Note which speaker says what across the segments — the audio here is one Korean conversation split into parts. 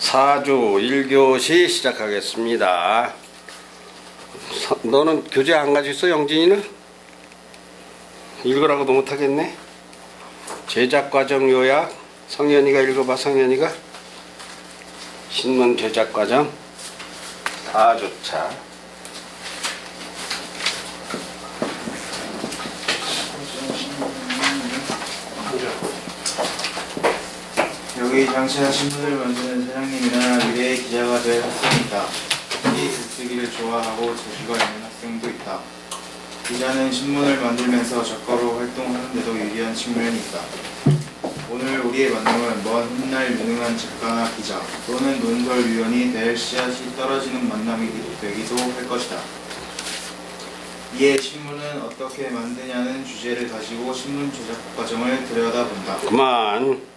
Speaker 1: 4주 1교시 시작하겠습니다. 너는 교재 안 가지고 있어, 영진이는? 읽으라고도 못하겠네. 제작과정 요약. 성현이가 읽어봐. 성현이가 신문 제작과정 4주차.
Speaker 2: 여기 장치나 신문을 만드는 사장님이나 미래의 기자가 될 학생이 있다. 특히 글쓰기를 좋아하고 재주가 있는 학생도 있다. 기자는 신문을 만들면서 작가로 활동하는데도 유리한 측면이 있다. 오늘 우리의 만남은 먼 훗날 유능한 작가나 기자 또는 논설위원이 될 씨앗이 떨어지는 만남이 되기도 할 것이다. 이에 신문은 어떻게 만드냐는 주제를 가지고 신문 제작 과정을 들여다본다.
Speaker 1: 그만.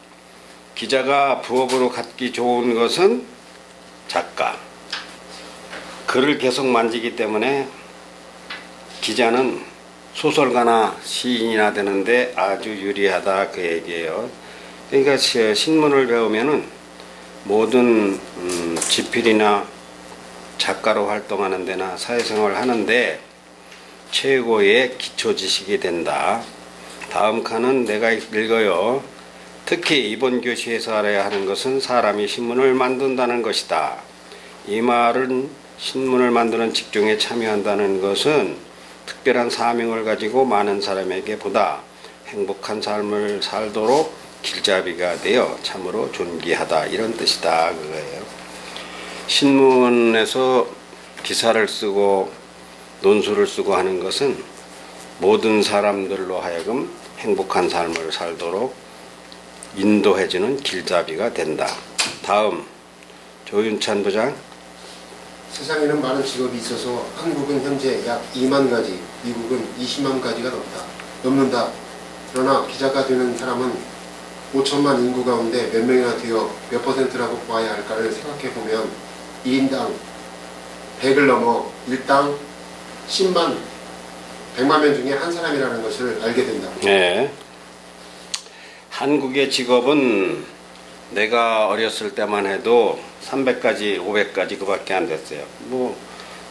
Speaker 1: 기자가 부업으로 갖기 좋은 것은 작가. 글을 계속 만지기 때문에 기자는 소설가나 시인이나 되는데 아주 유리하다, 그 얘기예요. 그러니까 신문을 배우면은 모든 지필이나 작가로 활동하는 데나 사회생활을 하는데 최고의 기초 지식이 된다. 다음 칸은 내가 읽어요. 특히 이번 교시에서 알아야 하는 것은 사람이 신문을 만든다는 것이다. 이 말은 신문을 만드는 직종에 참여한다는 것은 특별한 사명을 가지고 많은 사람에게 보다 행복한 삶을 살도록 길잡이가 되어 참으로 존귀하다, 이런 뜻이다, 그거예요. 신문에서 기사를 쓰고 논술을 쓰고 하는 것은 모든 사람들로 하여금 행복한 삶을 살도록 인도해주는 길잡이가 된다. 다음 조윤찬 부장.
Speaker 3: 세상에는 많은 직업이 있어서 한국은 현재 약 2만 가지, 미국은 20만 가지가 넘는다. 그러나 기자가 되는 사람은 5천만 인구 가운데 몇 명이나 되어 몇 %라고 보아야 할까를 생각해보면 1인당 100을 넘어 일당 10만, 100만 명 중에 한 사람이라는 것을 알게 된다.
Speaker 1: 네. 한국의 직업은 내가 어렸을 때만 해도 300가지, 500가지 그밖에 안 됐어요. 뭐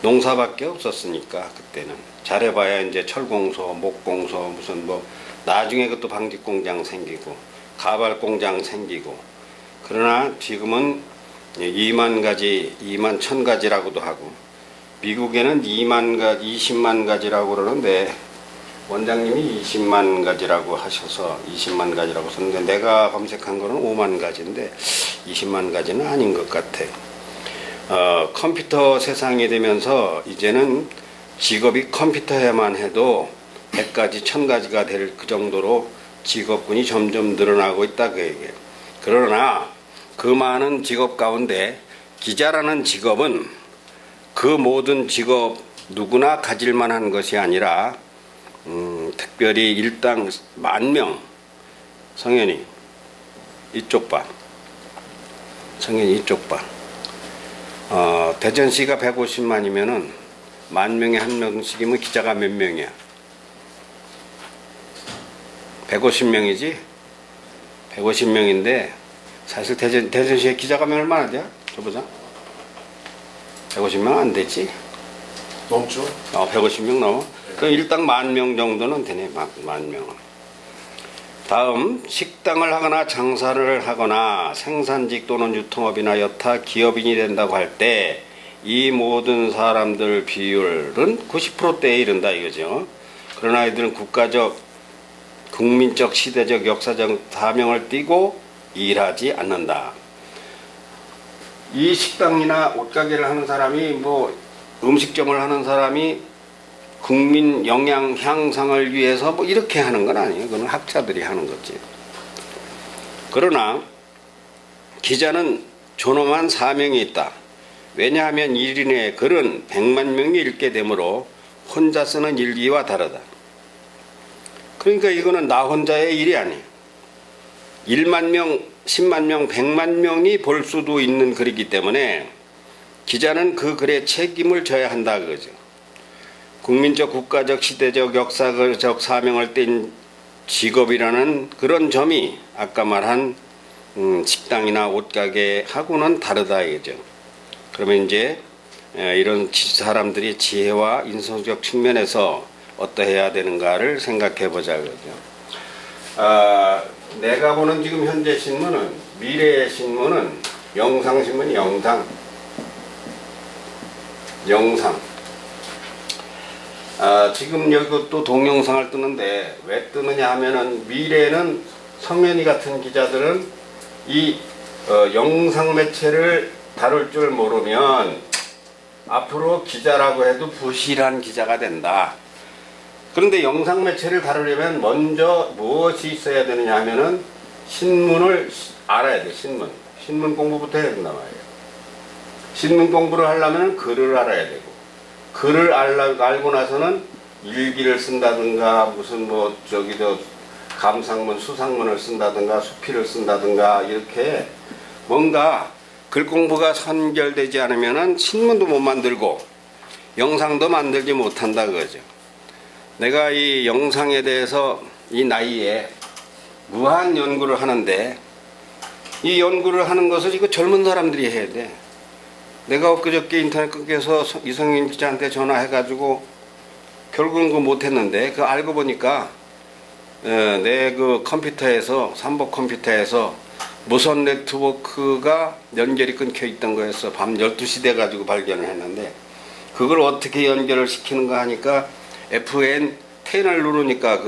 Speaker 1: 농사밖에 없었으니까 그때는. 잘해봐야 이제 철공소, 목공소, 무슨 뭐 나중에 그것도 방직공장 생기고 가발공장 생기고. 그러나 지금은 2만 가지, 2만 1000가지라고도 하고, 미국에는 2만 가지, 20만 가지라고 그러는데 원장님이 20만 가지라고 하셔서 20만 가지라고 썼는데 내가 검색한 거는 5만 가지인데 20만 가지는 아닌 것 같아. 컴퓨터 세상이 되면서 이제는 직업이 컴퓨터에만 해도 100가지, 1000가지가 될 그 정도로 직업군이 점점 늘어나고 있다, 그 얘기예요. 그러나 그 많은 직업 가운데 기자라는 직업은 그 모든 직업 누구나 가질 만한 것이 아니라 특별히 일당 10,000명. 성현이 이쪽 봐. 성현이 이쪽 봐. 대전시가 150만이면은 10,000명에 1명씩이면 기자가 몇 명이야? 150명이지? 150명인데 사실 대전시에 기자가 얼마나 돼? 줘보자. 150명 안 되지?
Speaker 3: 넘죠?
Speaker 1: 150명 넘어? 그럼 일당 10,000명 정도는 되네. 10,000명. 다음, 식당을 하거나 장사를 하거나 생산직 또는 유통업이나 여타 기업인이 된다고 할 때 이 모든 사람들 비율은 90%대에 이른다, 이거죠. 그러나 이들은 국가적, 국민적, 시대적, 역사적 사명을 띠고 일하지 않는다. 이 식당이나 옷가게를 하는 사람이, 뭐 음식점을 하는 사람이 국민 영양 향상을 위해서 뭐 이렇게 하는 건 아니에요. 그건 학자들이 하는 거지. 그러나 기자는 존엄한 사명이 있다. 왜냐하면 1인의 글은 100만 명이 읽게 되므로 혼자 쓰는 일기와 다르다. 그러니까 이거는 나 혼자의 일이 아니에요. 1만 명, 10만 명, 100만 명이 볼 수도 있는 글이기 때문에 기자는 그 글에 책임을 져야 한다, 그거죠. 국민적, 국가적, 시대적, 역사적 사명을 띤 직업이라는 그런 점이 아까 말한 식당이나 옷가게하고는 다르다 이거죠. 그러면 이제 이런 사람들이 지혜와 인성적 측면에서 어떠해야 되는가를 생각해 보자 그러죠. 내가 보는 지금 현재 신문은, 미래의 신문은 영상신문, 영상. 지금 여기 또 동영상을 뜨는데 왜 뜨느냐 하면은, 미래는 성현이 같은 기자들은 이 영상 매체를 다룰 줄 모르면 앞으로 기자라고 해도 부실한 기자가 된다. 그런데 영상 매체를 다루려면 먼저 무엇이 있어야 되느냐 하면은 신문을 알아야 돼. 신문 공부부터 해야 된단 말이에요. 신문 공부를 하려면 글을 알아야 되고, 글을 알고 나서는 일기를 쓴다든가 무슨 감상문, 수상문을 쓴다든가 수필을 쓴다든가 이렇게 뭔가 글 공부가 선결되지 않으면은 신문도 못 만들고 영상도 만들지 못한다 그거죠. 내가 이 영상에 대해서 이 나이에 무한 연구를 하는데, 이 연구를 하는 것을 이거 젊은 사람들이 해야 돼. 내가 엊그저께 인터넷 끊겨서 이성윤 기자한테 전화해가지고 결국은 그거 못했는데, 그거 알고 보니까 내 그 컴퓨터에서, 삼복 컴퓨터에서 무선 네트워크가 연결이 끊겨 있던 거였어. 밤 12시 돼가지고 발견을 했는데, 그걸 어떻게 연결을 시키는가 하니까 FN 10을 누르니까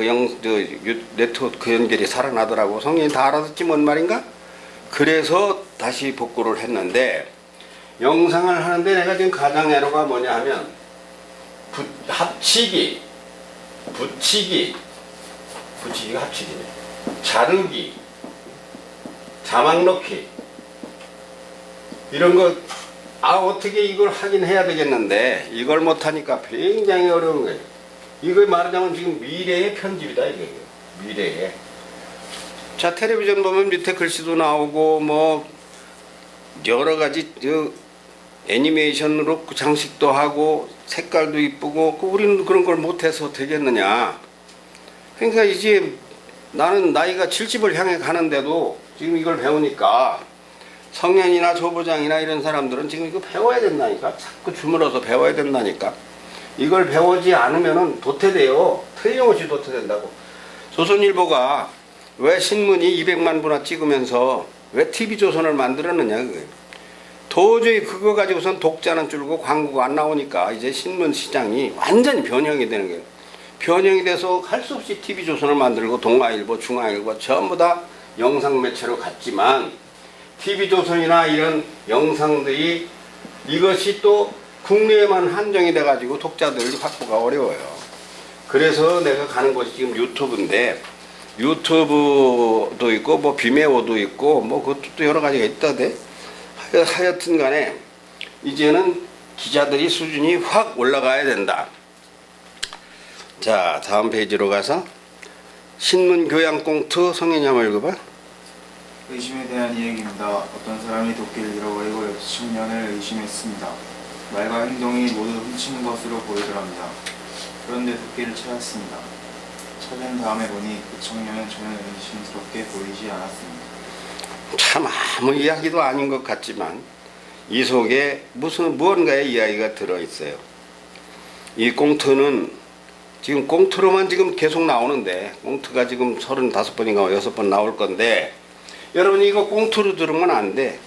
Speaker 1: 네트워크 연결이 살아나더라고. 성인이 다 알아듣지 뭔 말인가? 그래서 다시 복구를 했는데, 영상을 하는데 내가 지금 가장 애로가 뭐냐 하면 합치기, 붙이기가 합치기네. 자르기, 자막 넣기, 이런 거 어떻게 이걸 하긴 해야 되겠는데 이걸 못하니까 굉장히 어려운 거예요. 이걸 말하자면 지금 미래의 편집이다 이거예요. 미래의. 자, 텔레비전 보면 밑에 글씨도 나오고 뭐 여러 가지 애니메이션으로 장식도 하고 색깔도 이쁘고, 우리는 그런 걸 못해서 되겠느냐. 그러니까 이제 나는 나이가 70을 향해 가는데도 지금 이걸 배우니까, 성현이나 조부장이나 이런 사람들은 지금 이거 배워야 된다니까. 자꾸 주물러서 배워야 된다니까. 이걸 배우지 않으면은 도태돼요. 틀림없이 도태된다고. 조선일보가 왜 신문이 200만 부나 찍으면서 왜 TV조선을 만들었느냐 그거예요. 도저히 그거 가지고선 독자는 줄고 광고가 안 나오니까 이제 신문 시장이 완전히 변형이 되는 거예요. 변형이 돼서 할 수 없이 TV조선을 만들고 동아일보, 중앙일보 전부 다 영상 매체로 갔지만, TV조선이나 이런 영상들이 이것이 또 국내에만 한정이 돼가지고 독자들이 확보가 어려워요. 그래서 내가 가는 곳이 지금 유튜브인데, 유튜브도 있고 뭐 비메오도 있고 뭐 그것도 여러 가지가 있다대. 하여튼 간에 이제는 기자들이 수준이 확 올라가야 된다. 자, 다음 페이지로 가서 신문 교양 꽁트 성현이 한번 읽어봐.
Speaker 2: 의심에 대한 이야기입니다. 어떤 사람이 도끼를 잃어버리고 옆 청년을 의심했습니다. 말과 행동이 모두 훔친 것으로 보이더랍니다. 그런데 도끼를 찾았습니다. 찾은 다음에 보니 그 청년은 전혀 의심스럽게 보이지 않았습니다.
Speaker 1: 참 아무 이야기도 아닌 것 같지만 이 속에 무언가의 이야기가 들어있어요. 이 꽁트는 지금 꽁트로만 지금 계속 나오는데, 꽁트가 지금 35번인가 6번 나올 건데, 여러분이 이거 꽁트로 들으면 안 돼.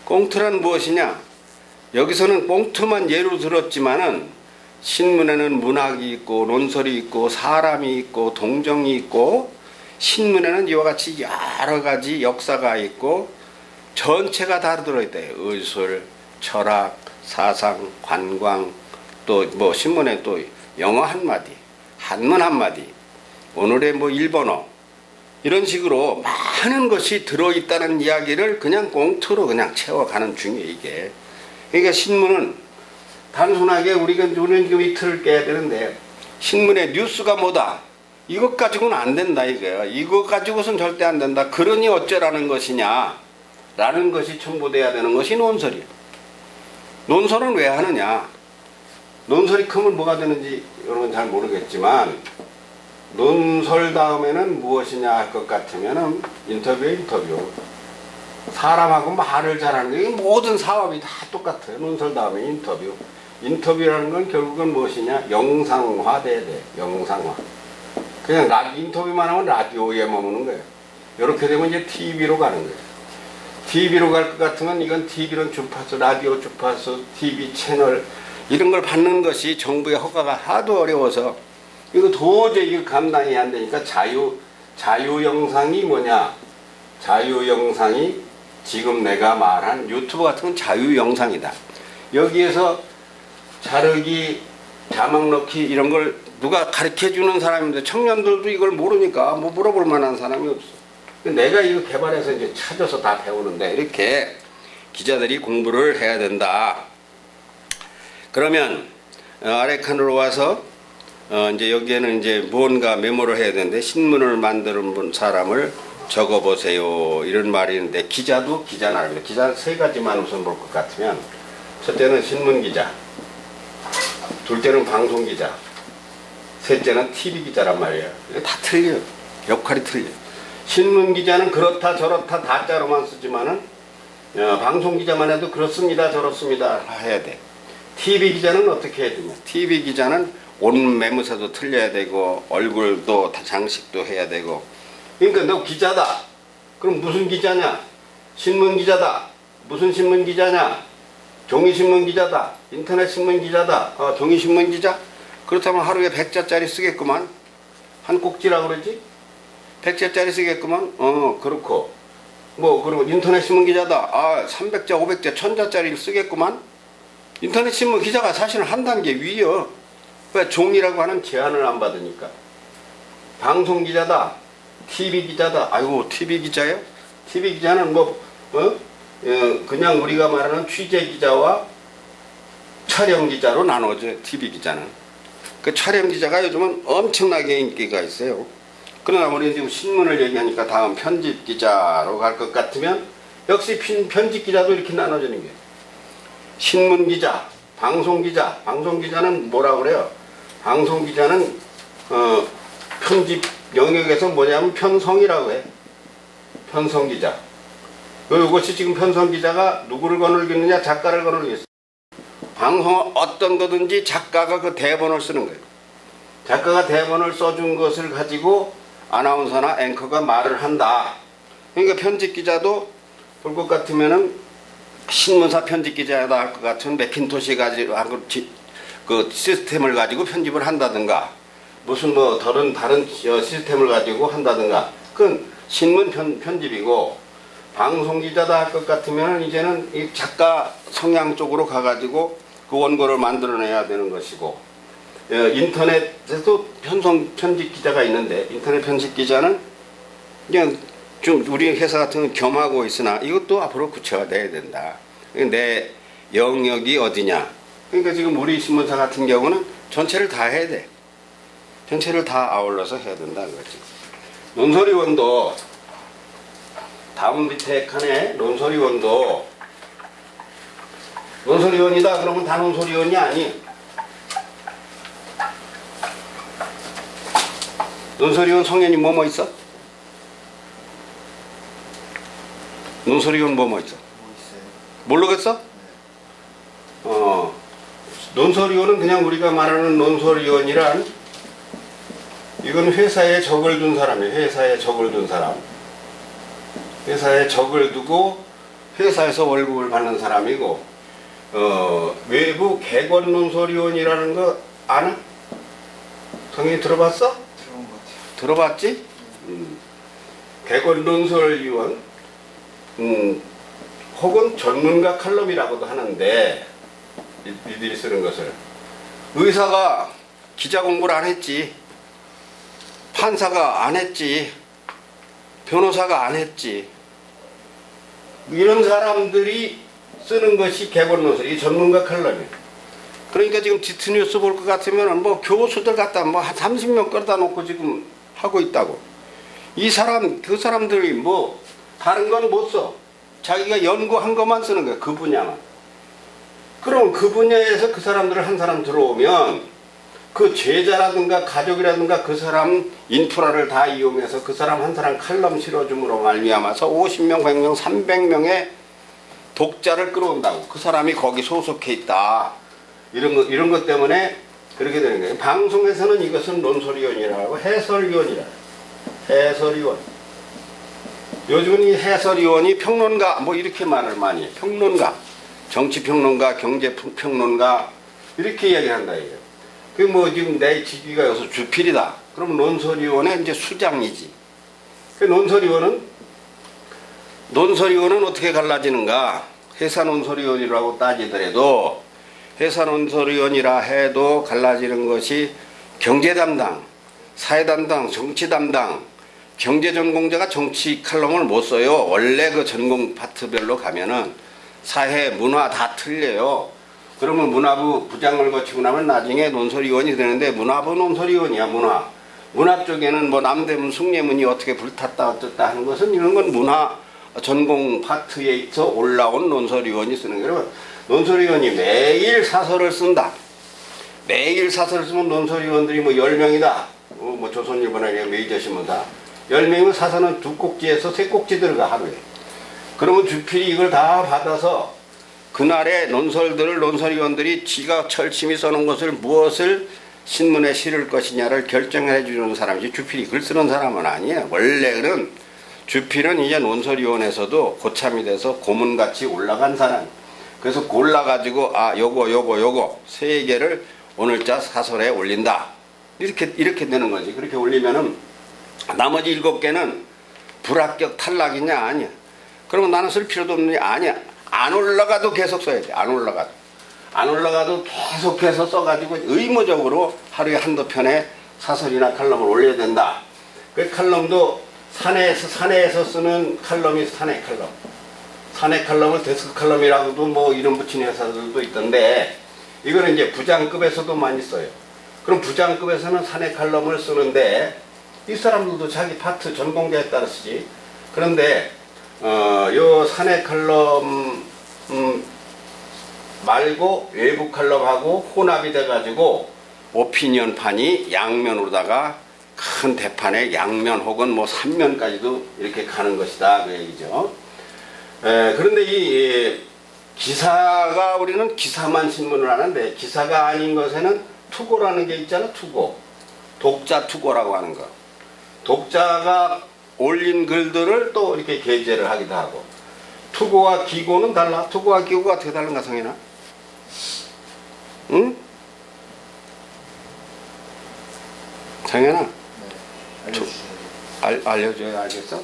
Speaker 1: 꽁트란 무엇이냐? 여기서는 꽁트만 예로 들었지만은 신문에는 문학이 있고 논설이 있고 사람이 있고 동정이 있고, 신문에는 이와 같이 여러 가지 역사가 있고 전체가 다 들어있다. 의술, 철학, 사상, 관광, 또 뭐 신문에 또 영어 한마디, 한문 한마디, 오늘의 뭐 일본어, 이런 식으로 많은 것이 들어있다는 이야기를 그냥 꽁트로 그냥 채워가는 중이에요 이게. 그러니까 신문은 단순하게 우리는 지금 이틀을 깨야 되는데, 신문의 뉴스가 뭐다, 이것 가지고는 안 된다 이거예요. 이것 가지고선 절대 안 된다. 그러니 어쩌라는 것이냐 라는 것이 첨부돼야 되는 것이 논설이에요. 논설은 왜 하느냐, 논설이 크면 뭐가 되는지 여러분 잘 모르겠지만, 논설 다음에는 무엇이냐 할 것 같으면은 인터뷰. 사람하고 말을 잘하는 게 모든 사업이 다 똑같아요. 논설 다음에 인터뷰. 인터뷰라는 건 결국은 무엇이냐? 영상화돼야 돼. 영상화. 그냥 인터뷰만 하면 라디오에 머무는 거예요. 이렇게 되면 이제 TV로 가는 거예요. TV로 갈 것 같으면 이건 TV는 주파수, 라디오 주파수, TV 채널 이런 걸 받는 것이 정부의 허가가 하도 어려워서 이거 도저히 이거 감당이 안 되니까 자유 영상이 뭐냐? 자유 영상이 지금 내가 말한 유튜브 같은 건 자유 영상이다. 여기에서 자르기, 자막 넣기 이런 걸 누가 가르쳐 주는 사람인데 청년들도 이걸 모르니까 뭐 물어볼 만한 사람이 없어. 내가 이거 개발해서 이제 찾아서 다 배우는데 이렇게 기자들이 공부를 해야 된다. 그러면 아래 칸으로 와서 이제 여기에는 이제 무언가 메모를 해야 되는데 신문을 만드는 사람을 적어보세요. 이런 말이 있는데 기자도 기자나 기자 세 가지만 우선 볼 것 같으면 첫째는 신문 기자, 둘째는 방송 기자, 셋째는 TV 기자란 말이에요. 이거 다 틀려요. 역할이 틀려요. 신문 기자는 그렇다 저렇다 다자로만 쓰지만은 방송 기자만 해도 그렇습니다 저렇습니다 해야 돼. TV 기자는 어떻게 해야 되냐? TV 기자는 옷 매무새도 틀려야 되고 얼굴도 다 장식도 해야 되고. 그러니까 너 기자다. 그럼 무슨 기자냐? 신문 기자다. 무슨 신문 기자냐? 종이신문 기자다. 인터넷 신문 기자다. 종이신문 기자? 그렇다면 하루에 100자짜리 쓰겠구만. 한 꼭지라 그러지? 100자짜리 쓰겠구만. 그렇고. 뭐 그리고 인터넷 신문 기자다. 300자, 500자, 1000자짜리를 쓰겠구만. 인터넷 신문 기자가 사실은 한 단계 위요. 왜 종이라고 하는 제한을 안 받으니까. 방송 기자다. TV 기자다. 아이고 TV 기자요? TV 기자는 그냥 우리가 말하는 취재 기자와 촬영 기자로 나눠져. TV 기자는. 그 촬영 기자가 요즘은 엄청나게 인기가 있어요. 그러나 우리 지금 신문을 얘기하니까 다음 편집 기자로 갈 것 같으면 역시 편집 기자도 이렇게 나눠지는 거예요. 신문 기자, 방송 기자. 방송 기자는 뭐라 그래요? 방송 기자는 편집 영역에서 뭐냐면 편성이라고 해. 편성 기자. 이것이 지금 편성 기자가 누구를 거느리겠느냐? 작가를 거느리겠어. 방송은 어떤 거든지 작가가 그 대본을 쓰는 거예요. 작가가 대본을 써준 것을 가지고 아나운서나 앵커가 말을 한다. 그러니까 편집 기자도 볼 것 같으면은 신문사 편집 기자다 할 것 같으면 매킨토시 가지고 그 시스템을 가지고 편집을 한다든가 무슨 다른 시스템을 가지고 한다든가 그건 신문 편집이고 방송 기자다 할 것 같으면 이제는 이 작가 성향 쪽으로 가가지고 그 원고를 만들어내야 되는 것이고 인터넷에도 편집 기자가 있는데 인터넷 편집 기자는 그냥 좀 우리 회사 같은 건 겸하고 있으나 이것도 앞으로 구체화돼야 된다. 내 영역이 어디냐. 그러니까 지금 우리 신문사 같은 경우는 전체를 다 해야 돼. 전체를 다 아울러서 해야 된다는 거지. 논설위원도 다음 밑에 칸에 논설위원도 논설위원이다 그러면 다 논설위원이 아니. 논설위원 성현이 뭐뭐 있어? 논설위원 뭐뭐 있어?
Speaker 2: 뭐 있어요?
Speaker 1: 모르겠어? 논설위원은 그냥 우리가 말하는 논설위원이란 이건 회사에 적을 둔 사람이에요. 회사에 적을 둔 사람. 회사에 적을 두고 회사에서 월급을 받는 사람이고 외부 객원 논설위원이라는 거 아나? 성현이 들어봤어?
Speaker 2: 들어본 것 같아요.
Speaker 1: 들어봤지? 객원 논설위원 혹은 전문가 칼럼이라고도 하는데 이들이 쓰는 것을 의사가 기자 공부를 안 했지, 판사가 안 했지, 변호사가 안 했지, 이런 사람들이 쓰는 것이 객원 논설, 이 전문가 칼럼이에요. 그러니까 지금 디트뉴스 볼 것 같으면 뭐 교수들 갖다 뭐 한 30명 끌다 놓고 지금 하고 있다고. 그 사람들이 뭐 다른 건 못 써. 자기가 연구한 것만 쓰는 거야. 그 분야만. 그럼 그 분야에서 그 사람들을 한 사람 들어오면 그 제자라든가 가족이라든가 그 사람 인프라를 다 이용해서 그 사람 한 사람 칼럼 실어줌으로 말미암아서 50명, 100명, 300명의 독자를 끌어온다고. 그 사람이 거기 소속해 있다. 이런 것 때문에 그렇게 되는 거예요. 방송에서는 이것은 논설위원이라고 해설위원이라. 해설위원. 요즘은 이 해설위원이 평론가 뭐 이렇게 말을 많이 해요. 평론가, 정치평론가, 경제평론가 이렇게 이야기한다 이거예요. 그 뭐 지금 내 직위가 여기서 주필이다. 그러면 논설위원의 이제 수장이지. 그 논설위원은 어떻게 갈라지는가? 회사논설위원이라고 따지더라도 회사논설위원이라 해도 갈라지는 것이 경제 담당, 사회 담당, 정치 담당. 경제 전공자가 정치 칼럼을 못 써요. 원래 그 전공 파트별로 가면은 사회, 문화 다 틀려요. 그러면 문화부 부장을 거치고 나면 나중에 논설위원이 되는데 문화부 논설위원이야, 문화. 문화 쪽에는 뭐 남대문, 숭례문이 어떻게 불탔다 어쨌다 하는 것은 이런 건 문화 전공 파트에 있어 올라온 논설위원이 쓰는 거예요. 논설위원이 매일 사설을 쓴다. 매일 사설을 쓰면 논설위원들이 뭐 10명이다. 뭐 조선일보나 메이저신문사. 10명이면 사설은 2꼭지에서 3꼭지 들어가 하루에. 그러면 주필이 이걸 다 받아서 그날의 논설들을 논설위원들이 지가 철심히 써놓은 것을 무엇을 신문에 실을 것이냐를 결정해 주는 사람이지 주필이 글 쓰는 사람은 아니에요. 원래는 주필은 이제 논설위원회에서도 고참이 돼서 고문같이 올라간 사람. 그래서 골라가지고 요거 3개를 오늘자 사설에 올린다. 이렇게 되는 거지. 그렇게 올리면은 나머지 7개는 불합격 탈락이냐 아니야. 그러면 나는 쓸 필요도 없느냐 아니야. 안 올라가도 계속 써야 돼. 안 올라가도 계속해서 써가지고 의무적으로 하루에 한두 편의 사설이나 칼럼을 올려야 된다. 그 칼럼도 사내에서 쓰는 칼럼이 사내 칼럼. 사내 칼럼을 데스크 칼럼이라고도 뭐 이름 붙인 회사들도 있던데 이거는 이제 부장급에서도 많이 써요. 그럼 부장급에서는 사내 칼럼을 쓰는데 이 사람들도 자기 파트 전공자에 따라 쓰지. 그런데 요 사내 칼럼 말고 외부 칼럼하고 혼합이 돼가지고 오피니언판이 양면으로다가 큰 대판에 양면 혹은 뭐 3면까지도 이렇게 가는 것이다 그 얘기죠. 그런데 이 기사가 우리는 기사만 신문을 하는데 기사가 아닌 것에는 투고라는 게 있잖아. 투고. 독자 투고라고 하는 거. 독자가 올린 글들을 또 이렇게 게재를 하기도 하고. 투고와 기고는 달라. 투고와 기고가 어떻게 다른가 성현아? 응? 성현아?
Speaker 2: 네, 알려주세요.
Speaker 1: 알려줘야 알겠어?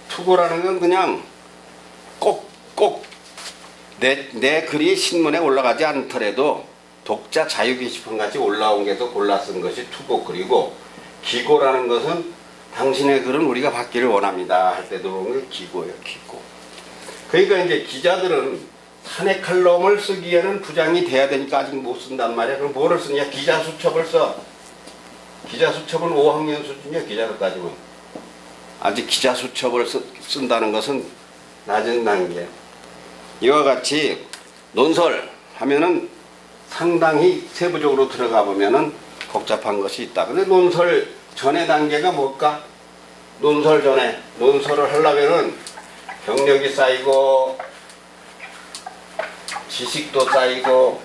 Speaker 1: 투고라는 건 그냥 꼭 내 글이 신문에 올라가지 않더라도 독자 자유 게시판 같이 올라온 게서 골라 쓴 것이 투고 글이고 기고라는 것은 당신의 글은 우리가 받기를 원합니다 할 때 들어오는 게 기고예요. 기고. 그러니까 이제 기자들은 사내 칼럼을 쓰기에는 부장이 돼야 되니까 아직 못 쓴단 말이야. 그럼 뭐를 쓰냐? 기자 수첩을 써. 기자 수첩은 5학년 수준이야. 기자로 따지면. 아직 기자 수첩을 쓴다는 것은 낮은 단계. 이와 같이 논설 하면은 상당히 세부적으로 들어가 보면은 복잡한 것이 있다. 근데 논설 전의 단계가 뭘까? 논설 전에 논설을 하려면은 경력이 쌓이고 지식도 쌓이고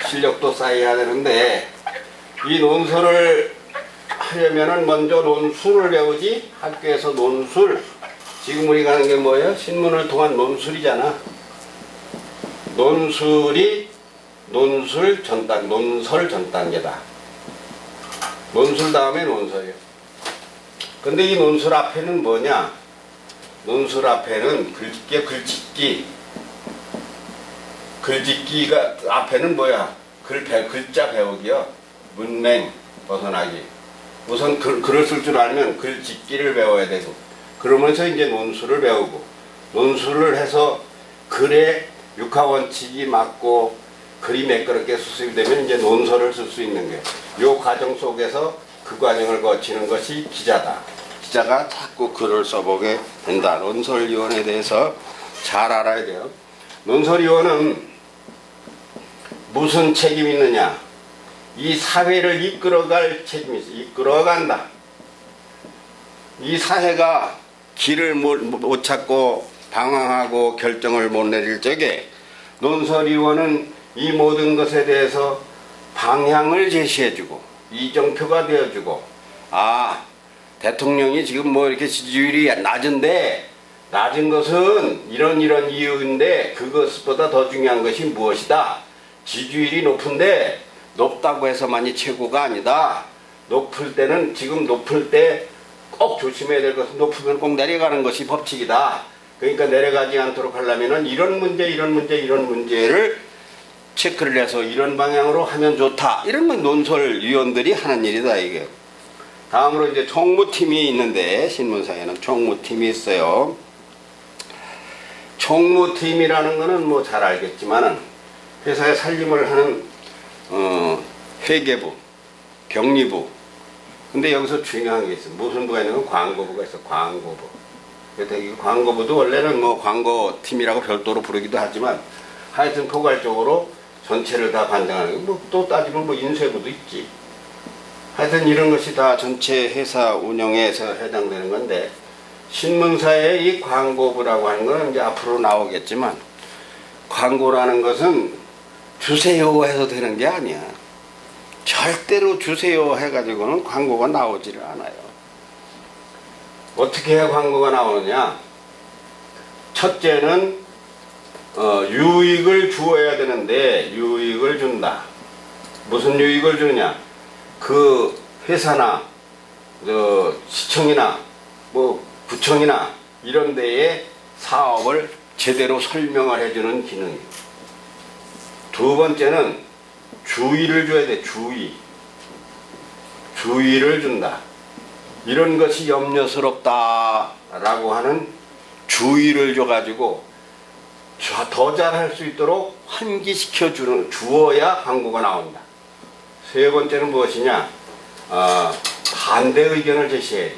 Speaker 1: 실력도 쌓여야 되는데 이 논설을 하려면은 먼저 논술을 배우지. 학교에서 논술. 지금 우리가 하는 게 뭐예요? 신문을 통한 논술이잖아. 논술이 논설 전 단계다. 논술 다음에 논설이에요. 근데 이 논술 앞에는 뭐냐? 논술 앞에는 글짓기가 앞에는 뭐야? 글자 배우기요. 문맹 벗어나기. 우선 글을 쓸 줄 알면 글짓기를 배워야 되고 그러면서 이제 논술을 배우고 논술을 해서 글에 육하원칙이 맞고 글이 매끄럽게 수습이 되면 이제 논설을 쓸 수 있는 거예요. 이 과정 속에서 그 과정을 거치는 것이 기자다. 기자가 자꾸 글을 써보게 된다. 논설위원에 대해서 잘 알아야 돼요. 논설위원은 무슨 책임이 있느냐? 이 사회를 이끌어갈 책임이 있어. 이끌어간다. 이 사회가 길을 못 찾고 방황하고 결정을 못 내릴 적에 논설위원은 이 모든 것에 대해서 방향을 제시해주고 이정표가 되어주고, 아, 대통령이 지금 뭐 이렇게 지지율이 낮은 것은 이런 이유인데 그것보다 더 중요한 것이 무엇이다. 지지율이 높은데 높다고 해서만이 최고가 아니다. 지금 높을 때 꼭 조심해야 될 것은 높으면 꼭 내려가는 것이 법칙이다. 그러니까 내려가지 않도록 하려면은 이런 문제를 체크를 해서 이런 방향으로 하면 좋다. 이런 건 논설위원들이 하는 일이다, 이게. 다음으로 이제 총무팀이 있는데, 신문사에는 총무팀이 있어요. 총무팀이라는 거는 뭐 잘 알겠지만은 회사의 살림을 하는 회계부, 경리부. 근데 여기서 중요한 게 있어. 무슨 부가 있는 건 광고부가 있어. 광고부. 그래서 이 광고부도 원래는 뭐 광고팀이라고 별도로 부르기도 하지만 하여튼 포괄적으로 전체를 다 관장하는 거. 뭐 또 따지면 뭐 인쇄부도 있지. 하여튼 이런 것이 다 전체 회사 운영에서 해당되는 건데, 신문사의 이 광고부라고 하는 건 이제 앞으로 나오겠지만, 광고라는 것은 주세요 해서 되는 게 아니야. 절대로 주세요 해가지고는 광고가 나오지를 않아요. 어떻게 해야 광고가 나오느냐? 첫째는 유익을 주어야 되는데 유익을 준다. 무슨 유익을 주느냐? 그 회사나 시청이나 뭐 구청이나 이런 데에 사업을 제대로 설명을 해주는 기능이에요. 두 번째는 주의를 줘야 돼. 주의를 준다. 이런 것이 염려스럽다라고 하는 주의를 줘가지고 더 잘할 수 있도록 환기시켜 주어야 광고가 나온다. 세 번째는 무엇이냐? 반대 의견을 제시해야 돼.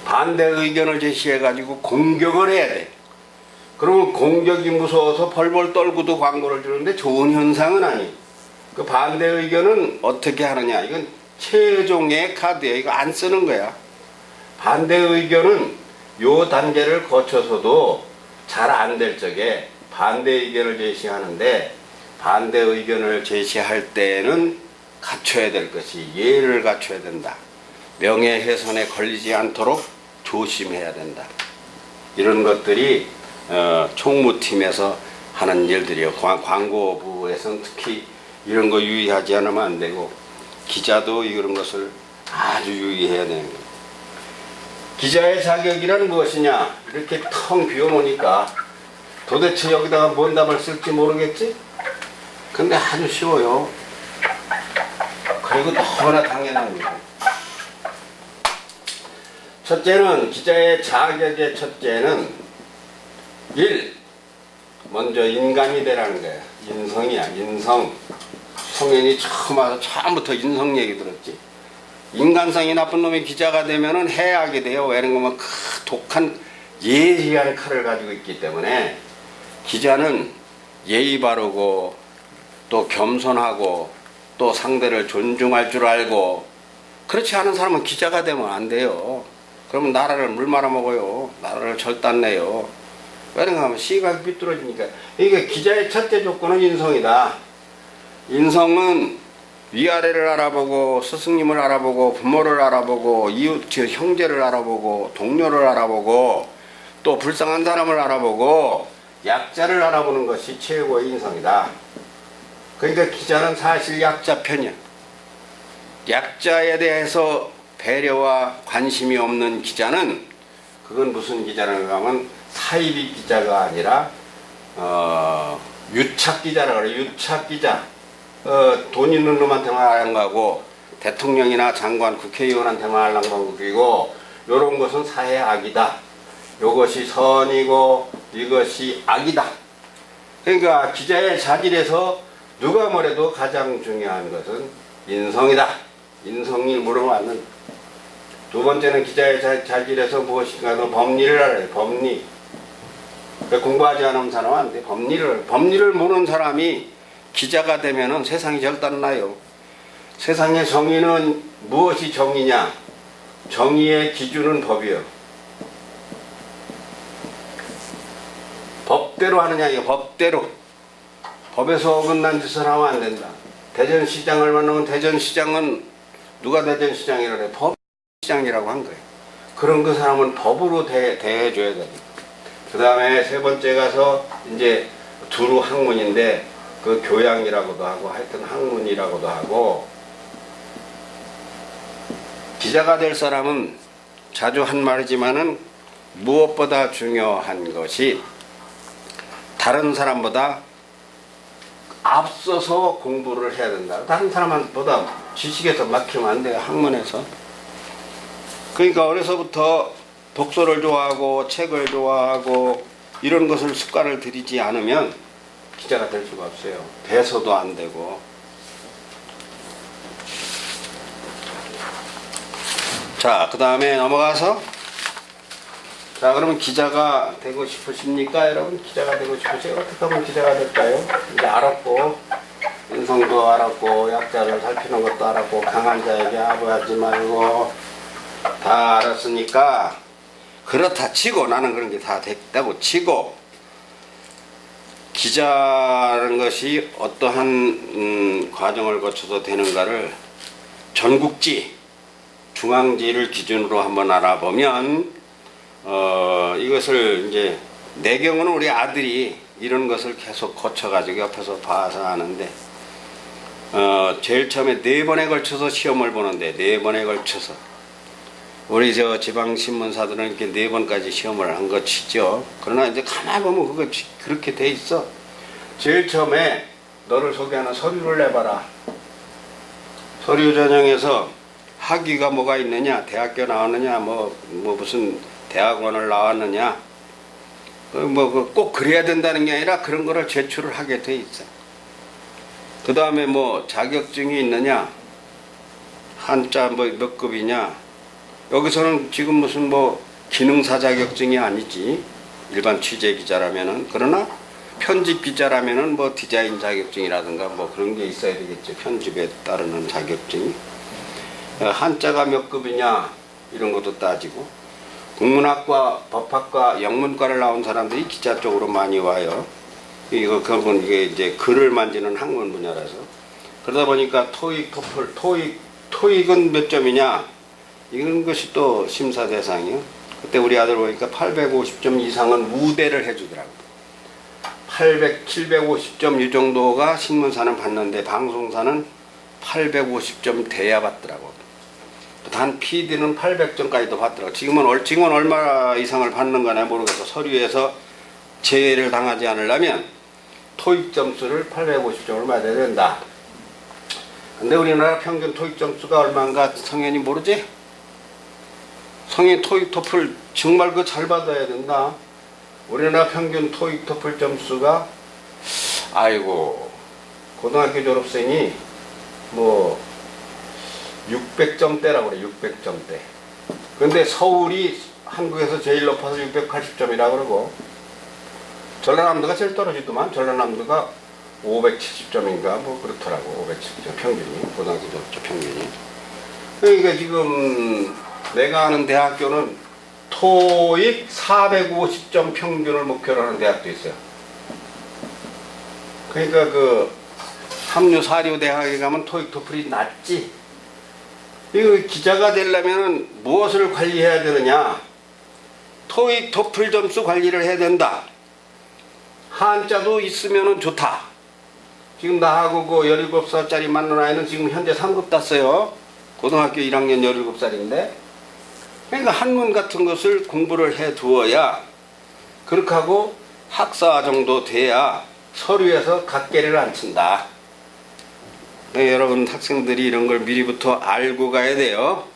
Speaker 1: 반대 의견을 제시해가지고 공격을 해야 돼. 그러면 공격이 무서워서 벌벌 떨고도 광고를 주는데 좋은 현상은 아니에요. 그 반대 의견은 어떻게 하느냐? 이건 최종의 카드예요. 이거 안 쓰는 거야. 반대 의견은 요 단계를 거쳐서도 잘 안 될 적에 반대 의견을 제시하는데, 반대 의견을 제시할 때는 갖춰야 될 것이 예를 갖춰야 된다. 명예훼손에 걸리지 않도록 조심해야 된다. 이런 것들이 총무팀에서 하는 일들이요. 광고부에서는 특히 이런 거 유의하지 않으면 안 되고, 기자도 이런 것을 아주 유의해야 되는 거예요. 기자의 자격이란 무엇이냐? 이렇게 텅 비워놓으니까 도대체 여기다가 뭔 답을 쓸지 모르겠지? 근데 아주 쉬워요. 그리고 너무나 당연한 거예요. 첫째는, 기자의 자격의 첫째는 먼저 인간이 되라는 거야. 인성이야. 인성. 성현이 처음 와서 처음부터 인성 얘기 들었지. 인간성이 나쁜 놈이 기자가 되면은 해하게 돼요. 왜냐면 독한 예리한 칼을 가지고 있기 때문에, 기자는 예의 바르고 또 겸손하고 또 상대를 존중할 줄 알고, 그렇지 않은 사람은 기자가 되면 안 돼요. 그러면 나라를 물 말아먹어요. 나라를 절단내요. 왜냐하면 시각이 삐뚤어지니까. 이게 기자의 첫째 조건은 인성이다. 인성은 위아래를 알아보고, 스승님을 알아보고, 부모를 알아보고, 이웃 형제를 알아보고, 동료를 알아보고, 또 불쌍한 사람을 알아보고, 약자를 알아보는 것이 최고의 인성이다. 그러니까 기자는 사실 약자 편이야. 약자에 대해서 배려와 관심이 없는 기자는, 그건 무슨 기자라고 하면 사이비 기자가 아니라 유착 기자라고 그래. 유착 기자. 돈 있는 놈한테만 알랑가고 대통령이나 장관, 국회의원한테만 알랑가고, 요런 것은 사회 악이다. 요것이 선이고 이것이 악이다. 그러니까 기자의 자질에서 누가 뭐래도 가장 중요한 것은 인성이다. 인성이 물어맞는. 두 번째는 기자의 자질에서 무엇인가 더 법리를 알아야 돼. 법리. 공부하지 않은 사람은 안 돼. 법리를 모르는 사람이 기자가 되면은 세상이 절단나요. 세상의 정의는 무엇이 정의냐? 정의의 기준은 법이요. 법대로 하느냐, 이거 법대로. 법에서 어긋난 짓을 하면 안 된다. 대전시장을 만나면 대전시장은 누가 대전시장이라 그래? 법시장이라고 한 거예요. 그런 그 사람은 법으로 대해줘야 됩니다. 그 다음에 세 번째 가서 이제 두루 학문인데 그 교양이라고도 하고 하여튼 학문이라고도 하고, 기자가 될 사람은 자주 한 말이지만은 무엇보다 중요한 것이 다른 사람보다 앞서서 공부를 해야 된다. 다른 사람보다 지식에서 막히면 안 돼요. 학문에서. 그러니까 어려서부터 독서를 좋아하고 책을 좋아하고 이런 것을 습관을 들이지 않으면 기자가 될 수가 없어요. 배서도 안 되고. 자, 그 다음에 넘어가서, 자, 그러면 기자가 되고 싶으십니까? 여러분, 기자가 되고 싶으세요? 어떻게 하면 기자가 될까요? 이제 알았고, 인성도 알았고, 약자를 살피는 것도 알았고, 강한 자에게 아부하지 말고, 다 알았으니까, 그렇다 치고, 나는 그런 게 다 됐다고 치고, 기자라는 것이 어떠한 과정을 거쳐서 되는가를 전국지, 중앙지를 기준으로 한번 알아보면, 이것을 이제 내 경우는 우리 아들이 이런 것을 계속 거쳐가지고 옆에서 봐서 하는데, 제일 처음에 4번에 걸쳐서 시험을 보는데, 4번에 걸쳐서 우리 저 지방 신문사들은 이렇게 4번까지 시험을 한 거 치죠. 그러나 이제 가만히 보면 그거 그렇게 돼 있어. 제일 처음에 너를 소개하는 서류를 내봐라. 서류 전형에서 학위가 뭐가 있느냐, 대학교 나왔느냐, 뭐 무슨 대학원을 나왔느냐, 꼭 그래야 된다는 게 아니라 그런 거를 제출을 하게 돼 있어. 그 다음에 뭐 자격증이 있느냐, 한자 뭐 몇 급이냐. 여기서는 지금 무슨 뭐 기능사 자격증이 아니지, 일반 취재 기자라면은. 그러나 편집 기자라면은 뭐 디자인 자격증이라든가 뭐 그런 게 있어야 되겠죠. 편집에 따르는 자격증이. 한자가 몇 급이냐 이런 것도 따지고, 국문학과, 법학과, 영문과를 나온 사람들이 기자 쪽으로 많이 와요. 그건 이게 이제 글을 만지는 학문 분야라서. 그러다 보니까 토익, 토플, 토익은 몇 점이냐 이런 것이 또 심사 대상이요. 그때 우리 아들 보니까 850점 이상은 우대를 해주더라고. 800, 750점 이 정도가 신문사는 받는데 방송사는 850점 돼야 받더라고. 단 PD는 800점까지도 받더라고. 지금은 얼마 이상을 받는 거냐 모르겠어. 서류에서 제외를 당하지 않으려면 토익 점수를 850점을 맞아야 된다. 근데 우리나라 평균 토익 점수가 얼마인가 성현이 모르지? 성인 토익 토플 정말 그거 잘 받아야 된다. 우리나라 평균 토익 토플 점수가, 아이고, 고등학교 졸업생이 뭐 600점대라고 그래. 600점대. 근데 서울이 한국에서 제일 높아서 680점이라고 그러고, 전라남도가 제일 떨어지더만. 전라남도가 570점인가 뭐 그렇더라고. 570점 평균이, 고등학교 졸업자 평균이. 그러니까 지금 내가 아는 대학교는 토익 450점 평균을 목표로 하는 대학도 있어요. 그러니까 그 삼류 사류 대학에 가면 토익 토플이 낮지. 이거 기자가 되려면 무엇을 관리해야 되느냐? 토익 토플 점수 관리를 해야 된다. 한자도 있으면 좋다. 지금 나하고 그 17살짜리 만난 아이는 지금 현재 3급 땄어요. 고등학교 1학년 17살인데. 그러니까 한문 같은 것을 공부를 해 두어야, 그렇게 하고 학사 정도 돼야 서류에서 갓게를 안 친다. 네, 여러분 학생들이 이런 걸 미리부터 알고 가야 돼요.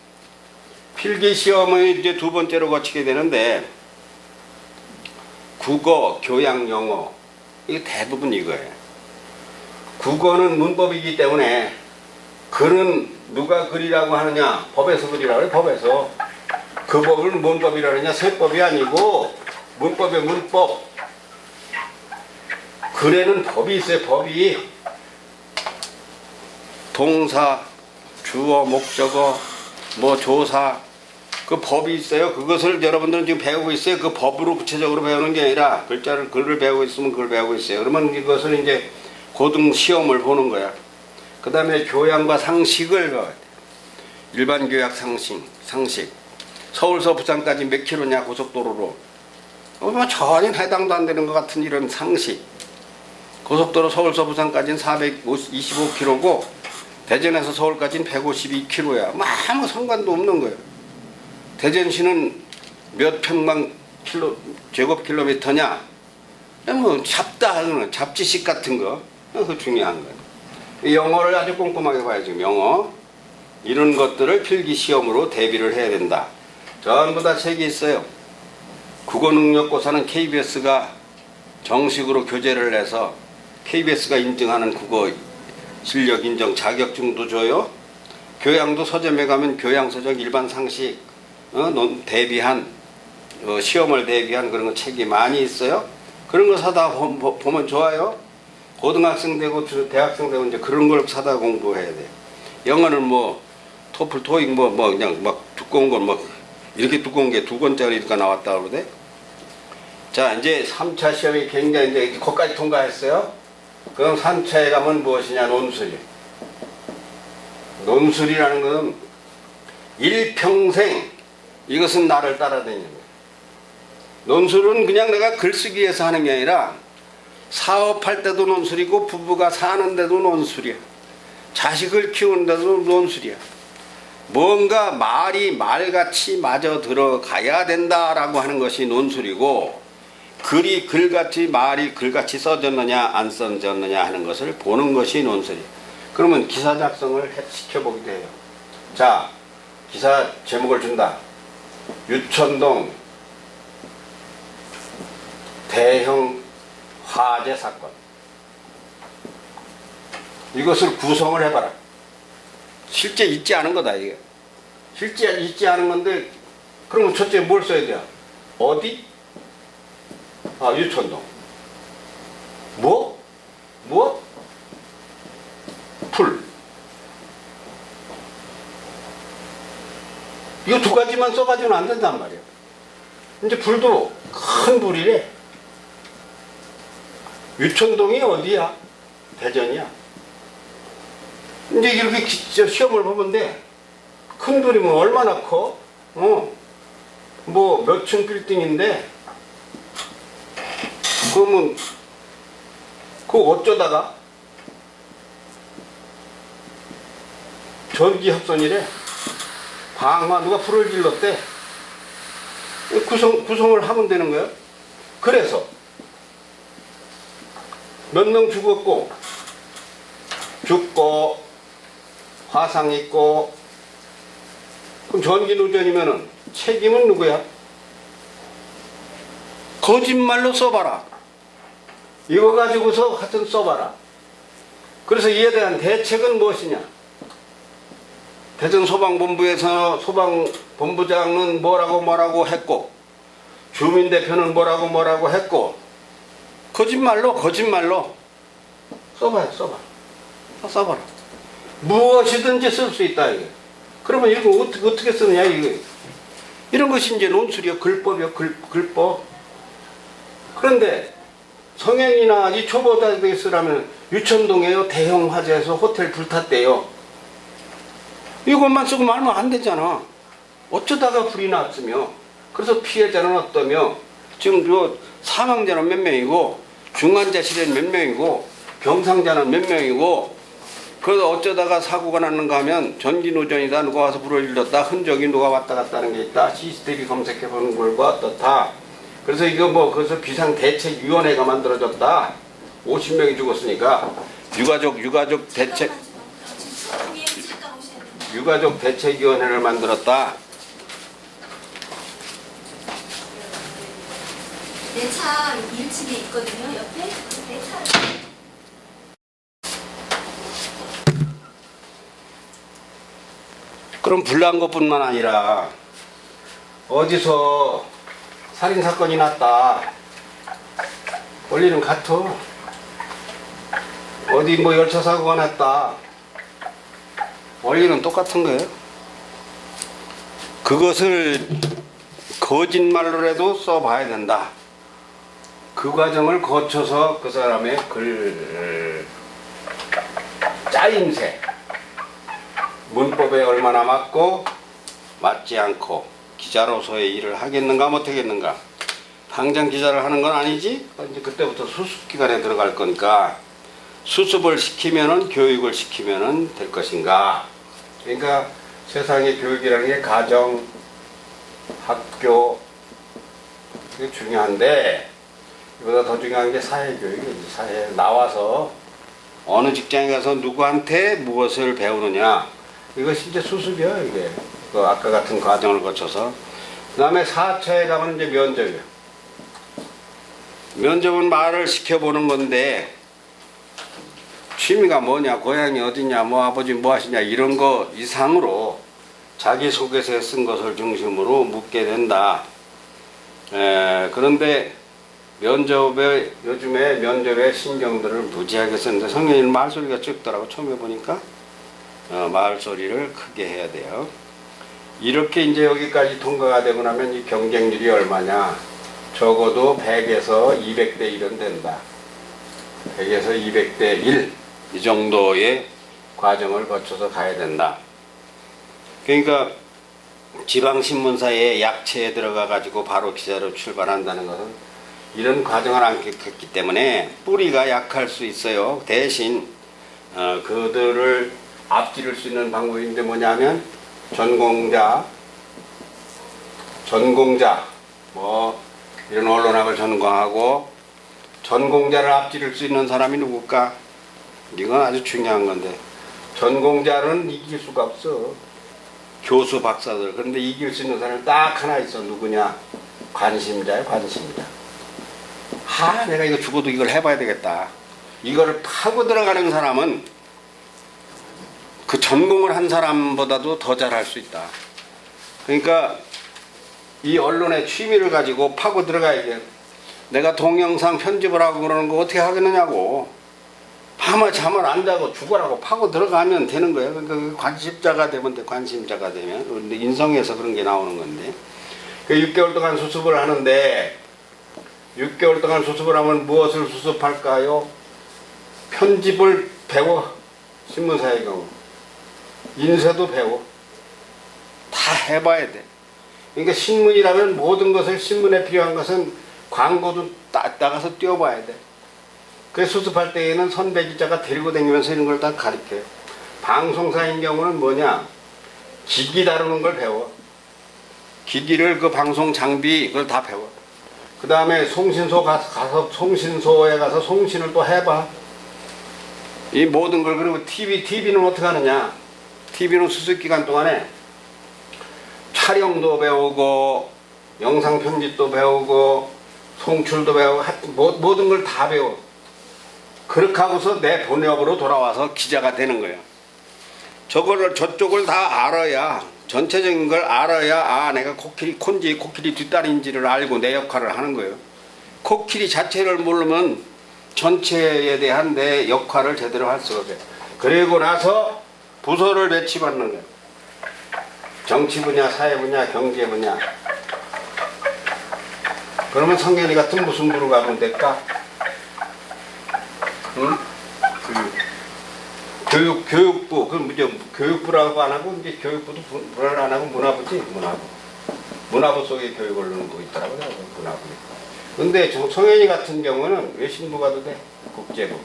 Speaker 1: 필기 시험을 이제 2번째로 거치게 되는데, 국어, 교양, 영어, 이게 대부분 이거예요. 국어는 문법이기 때문에 글은 누가 글이라고 하느냐? 법에서 글이라고 해요. 법에서. 그 법을 뭔 법이라 그러냐? 세법이 아니고 문법의 문법. 글에는 법이 있어요. 법이. 동사, 주어, 목적어, 뭐 조사, 그 법이 있어요. 그것을 여러분들은 지금 배우고 있어요. 그 법으로 구체적으로 배우는 게 아니라 글을 배우고 있으면 그걸 배우고 있어요. 그러면 이것을 이제 고등 시험을 보는 거야. 그 다음에 교양과 상식을 배워야 돼. 일반 교양 상식. 서울서 부산까지 몇 킬로냐 고속도로로. 뭐 전혀 해당도 안 되는 것 같은 이런 상식. 고속도로 서울서 부산까지는 425km고 대전에서 서울까지는 152km야. 뭐 아무 상관도 없는 거예요. 대전시는 몇 평방 제곱킬로미터냐? 뭐 잡지식 같은 거. 그거 중요한 거예요. 영어를 아주 꼼꼼하게 봐야지. 영어. 이런 것들을 필기 시험으로 대비를 해야 된다. 전부 다 책이 있어요. 국어능력고사는 KBS가 정식으로 교재를 내서 KBS가 인증하는 국어 실력 인정 자격증도 줘요. 교양도 서점에 가면 교양서적 일반 상식 대비한 시험을 대비한 그런 거 책이 많이 있어요. 그런 거 사다 보면 좋아요. 고등학생 되고 대학생 되고 이제 그런 걸 사다 공부해야 돼. 영어는 뭐 토플 토익 뭐 그냥 막 두꺼운 건 뭐 이렇게 두꺼운 게 2권짜리가 나왔다 그러대. 자, 이제 3차 시험이 굉장히 이제 거기까지 통과했어요. 그럼 3차에 가면 무엇이냐? 논술. 논술이라는 것은 일평생 이것은 나를 따라다니는 거예요. 논술은 그냥 내가 글쓰기 위해서 하는 게 아니라 사업할 때도 논술이고 부부가 사는데도 논술이야. 자식을 키우는데도 논술이야. 뭔가 말이 말같이 맞아 들어가야 된다라고 하는 것이 논술이고 글이 글같이 말이 글같이 써졌느냐 안 써졌느냐 하는 것을 보는 것이 논술이에요. 그러면 기사 작성을 시켜보기도 해요. 자, 기사 제목을 준다. 유천동 대형 화재 사건. 이것을 구성을 해봐라. 실제 있지 않은 거다 이게. 실제 있지 않은 건데 그러면 첫째 뭘 써야 돼요? 어디? 아, 유천동. 뭐? 풀. 이거 두 가지만 써가지고는 안 된단 말이에요. 이제 불도 큰 불이래. 유천동이 어디야? 대전이야. 이제 이렇게 시험을 보는데 큰 불이면 얼마나 커? 뭐 몇 층 빌딩인데 그러면 그거 어쩌다가 전기 합선이래. 방화 누가 불을 질렀대. 구성을 하면 되는 거야. 그래서 몇 명 죽었고 화상 있고 그럼 전기 누전이면은 책임은 누구야? 거짓말로 써봐라. 이거 가지고서 하여튼 써봐라. 그래서 이에 대한 대책은 무엇이냐? 대전 소방본부에서 소방본부장은 뭐라고 했고 주민대표는 뭐라고 했고 거짓말로 써봐라. 써봐라. 무엇이든지 쓸 수 있다 이게. 그러면 이거 어떻게 쓰느냐 이게. 이런 것이 이제 논술이요. 글법이요. 글법. 그런데 성현이나 이 초보자들이 쓰라면 유천동에요. 대형 화재에서 호텔 불탔대요. 이것만 쓰고 말면 안 되잖아. 어쩌다가 불이 났으며 그래서 피해자는 어떠며 지금 요 사망자는 몇 명이고 중환자실에는 몇 명이고 병상자는 몇 명이고 그래서 어쩌다가 사고가 났는가 하면 전기노전이다. 누가 와서 불을 질렀다. 흔적이 누가 왔다 갔다 하는 게 있다. CCTV 검색해보는 결과 어떻다. 그래서 이거 뭐 그래서 비상대책위원회가 만들어졌다. 50명이 죽었으니까 유가족 대책위원회를 만들었다.
Speaker 4: 내 차 1층에 있거든요. 옆에 내 차.
Speaker 1: 그럼 불난 것뿐만 아니라 어디서 살인사건이 났다. 원리는 같아. 어디 뭐 열차사고가 났다. 원리는 똑같은 거예요. 그것을 거짓말로라도 써봐야 된다. 그 과정을 거쳐서 그 사람의 글 짜임새, 문법에 얼마나 맞고 맞지 않고 기자로서의 일을 하겠는가 못하겠는가. 당장 기자를 하는 건 아니지. 이제 그때부터 수습 기간에 들어갈 거니까 수습을 시키면은 교육을 시키면은 될 것인가. 그러니까 세상의 교육이라는 게 가정, 학교 이게 중요한데 이보다 더 중요한 게 사회교육이지. 사회에 나와서 어느 직장에 가서 누구한테 무엇을 배우느냐. 이것이 이제 수습이야 이게. 그 아까 같은 과정을 거쳐서. 그 다음에 4차에 가면 이제 면접이에요. 면접은 말을 시켜보는 건데 취미가 뭐냐, 고향이 어디냐, 뭐 아버지 뭐 하시냐 이런 거 이상으로 자기소개서에 쓴 것을 중심으로 묻게 된다. 그런데 면접에 요즘에 면접에 신경들을 무지하게 쓰는데 성현이는 말소리가 적더라고. 처음 해보니까 말소리를 크게 해야 돼요. 이렇게 이제 여기까지 통과가 되고 나면 이 경쟁률이 얼마냐. 적어도 100에서 200대 1은 된다. 100에서 200대 1 이 정도의 과정을 거쳐서 가야 된다. 그러니까 지방신문사의 약체에 들어가 가지고 바로 기자로 출발한다는 것은 이런 과정을 안 겪었기 때문에 뿌리가 약할 수 있어요. 대신 그들을 앞지를 수 있는 방법인데 뭐냐면 전공자 뭐 이런 언론학을 전공하고 전공자를 앞지를 수 있는 사람이 누굴까? 이건 아주 중요한 건데 전공자는 이길 수가 없어. 교수 박사들. 그런데 이길 수 있는 사람이 딱 하나 있어. 누구냐? 관심자야, 관심자. 내가 이거 죽어도 이걸 해봐야 되겠다. 이거를 파고 들어가는 사람은 그 전공을 한 사람보다도 더 잘할 수 있다. 그러니까 이 언론의 취미를 가지고 파고 들어가야 돼. 내가 동영상 편집을 하고 그러는 거 어떻게 하겠느냐고. 밤에 잠을 안 자고 죽으라고 파고 들어가면 되는 거예요. 그러니까 관심자가 되면 돼. 관심자가 되면. 근데 인성에서 그런 게 나오는 건데. 그 6개월 동안 수습을 하는데 6개월 동안 수습을 하면 무엇을 수습할까요? 편집을 배워. 신문사의 경우. 인쇄도 배워. 다 해봐야 돼. 그러니까 신문이라면 모든 것을 신문에 필요한 것은 광고도 나가서 띄워봐야 돼. 그래서 수습할 때에는 선배 기자가 데리고 다니면서 이런 걸 다 가르쳐요. 방송사인 경우는 뭐냐? 기기 다루는 걸 배워. 기기를 그 방송 장비 그걸 다 배워. 그 다음에 송신소 가서 송신소에 가서 송신을 또 해봐. 이 모든 걸. 그리고 TV는 어떻게 하느냐? TV는 수습 기간 동안에 촬영도 배우고 영상 편집도 배우고 송출도 배우고 모든 걸 다 배워. 그렇게 하고서 내 본업으로 돌아와서 기자가 되는 거예요. 저쪽을 다 알아야, 전체적인 걸 알아야 내가 콘지 코끼리 뒷다리인지를 알고 내 역할을 하는 거예요. 코끼리 자체를 모르면 전체에 대한 내 역할을 제대로 할 수가 없어요. 그리고 나서 부서를 배치받는 거예요. 정치 분야, 사회 분야, 경제 분야. 그러면 성현이 같은 무슨 부로 가면 될까? 응? 교육부. 그럼 이제 교육부라고 안 하고 이제 교육부도 분할 안 하고 문화부지. 문화부 속에 교육을 넣고 있더라고요. 문화부. 근데 성현이 같은 경우는 외신부 가도 돼. 국제부.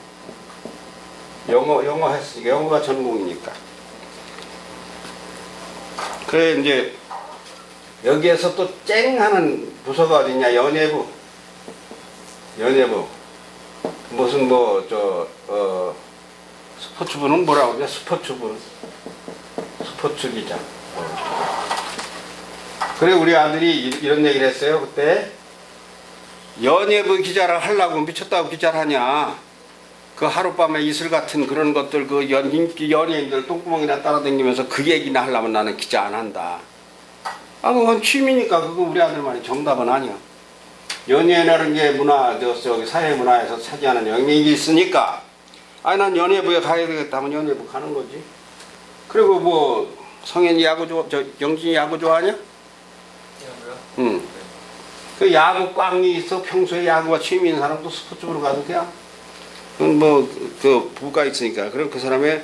Speaker 1: 영어 했으니까 영어가 전공이니까. 그래 이제 여기에서 또 쨍하는 부서가 어디냐? 연예부. 무슨 스포츠부는 뭐라고 그러냐? 스포츠 기자. 그래 우리 아들이 이런 얘기를 했어요. 그때 연예부 기자를 하려고 미쳤다고 기자를 하냐? 그 하룻밤에 이슬 같은 그런 것들 그 인기 연예인들 똥구멍이나 따라다니면서 그 얘기나 하려면 나는 기자 안 한다. 그건 취미니까 그거 우리 아들만이 정답은 아니야. 연예인이라는 게 저기 사회 문화에서 차지하는 영역이 있으니까 난 연예부에 가야 되겠다 하면 연예부 가는 거지. 그리고 뭐 성현이 야구 저 영진이 야구 좋아하냐?
Speaker 5: 야구요?
Speaker 1: 응. 그 야구 꽝이 있어. 평소에 야구가 취미인 사람도 스포츠부로 가도 돼. 그건 뭐그 부가 있으니까. 그럼 그 사람의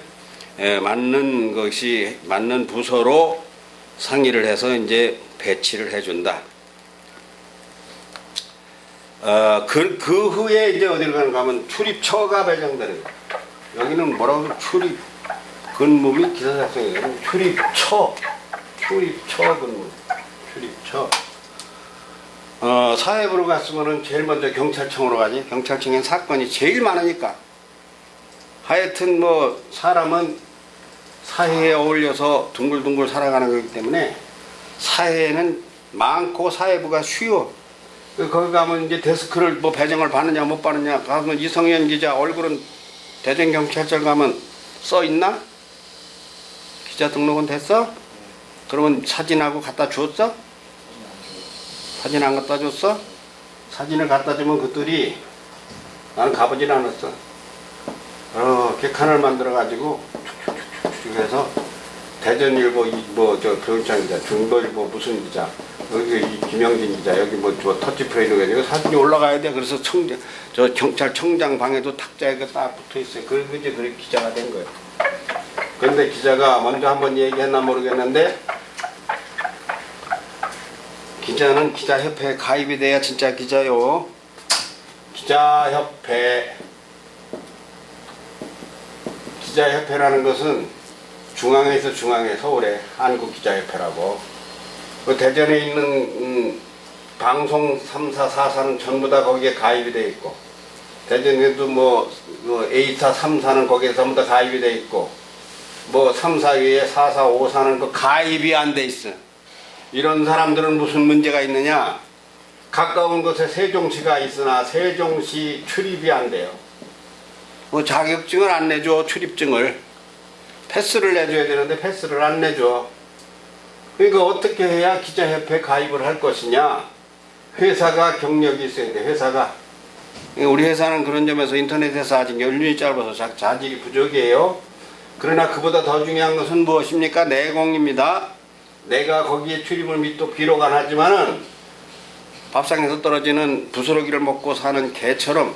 Speaker 1: 맞는 것이 맞는 부서로 상의를 해서 이제 배치를 해준다. 그 후에 이제 어디를 가는가 하면 출입처가 배정되는 거예요. 여기는 뭐라고 하면 출입 근무 및 기사 작성이에요. 출입처 근무, 출입처. 사회부로 갔으면은 제일 먼저 경찰청으로 가지. 경찰청엔 사건이 제일 많으니까. 하여튼 뭐 사람은 사회에 어울려서 둥글둥글 살아가는 거기 때문에 사회에는 많고 사회부가 쉬워. 거기 가면 이제 데스크를 뭐 배정을 받느냐 못 받느냐 가면 이성현 기자 얼굴은 대전경찰청 가면 써 있나? 기자 등록은 됐어? 그러면 사진하고 갖다 줬어? 사진 안 갖다 줬어? 사진을 갖다 주면 그들이 나는 가보진 않았어. 객칸을 만들어 가지고 쭉쭉쭉쭉 해서 대전일보 뭐저 교육장 기자, 중도일보 무슨 기자, 여기 이 김영진 기자, 여기 뭐 저 터치프레이로 해가지고 사진이 올라가야 돼. 그래서 저 경찰청장 방에도 탁자에 딱 붙어 있어요. 그래서 이제 그렇게 기자가 된 거예요. 그런데 기자가 먼저 한번 얘기했나 모르겠는데 기자는 기자협회에 가입이 돼야 진짜 기자요. 기자협회라는 것은 중앙에서 중앙에 서울에 한국기자협회라고 그 대전에 있는 방송 3사 4사는 전부 다 거기에 가입이 돼 있고 대전에도 뭐 A사 3사는 거기에 전부 다 가입이 돼 있고 뭐 3사 위에 4사 5사는 그 가입이 안 돼 있어. 이런 사람들은 무슨 문제가 있느냐? 가까운 곳에 세종시가 있으나 세종시 출입이 안 돼요. 뭐 자격증을 안 내줘. 출입증을 패스를 내줘야 되는데 패스를 안 내줘. 그러니까 어떻게 해야 기자협회에 가입을 할 것이냐? 회사가 경력이 있어야 돼. 회사가. 우리 회사는 그런 점에서 인터넷에서 아직 연륜이 짧아서 자질이 부족이에요. 그러나 그보다 더 중요한 것은 무엇입니까? 내공입니다. 내가 거기에 출입을 믿도 비록 안 하지만은 밥상에서 떨어지는 부스러기를 먹고 사는 개처럼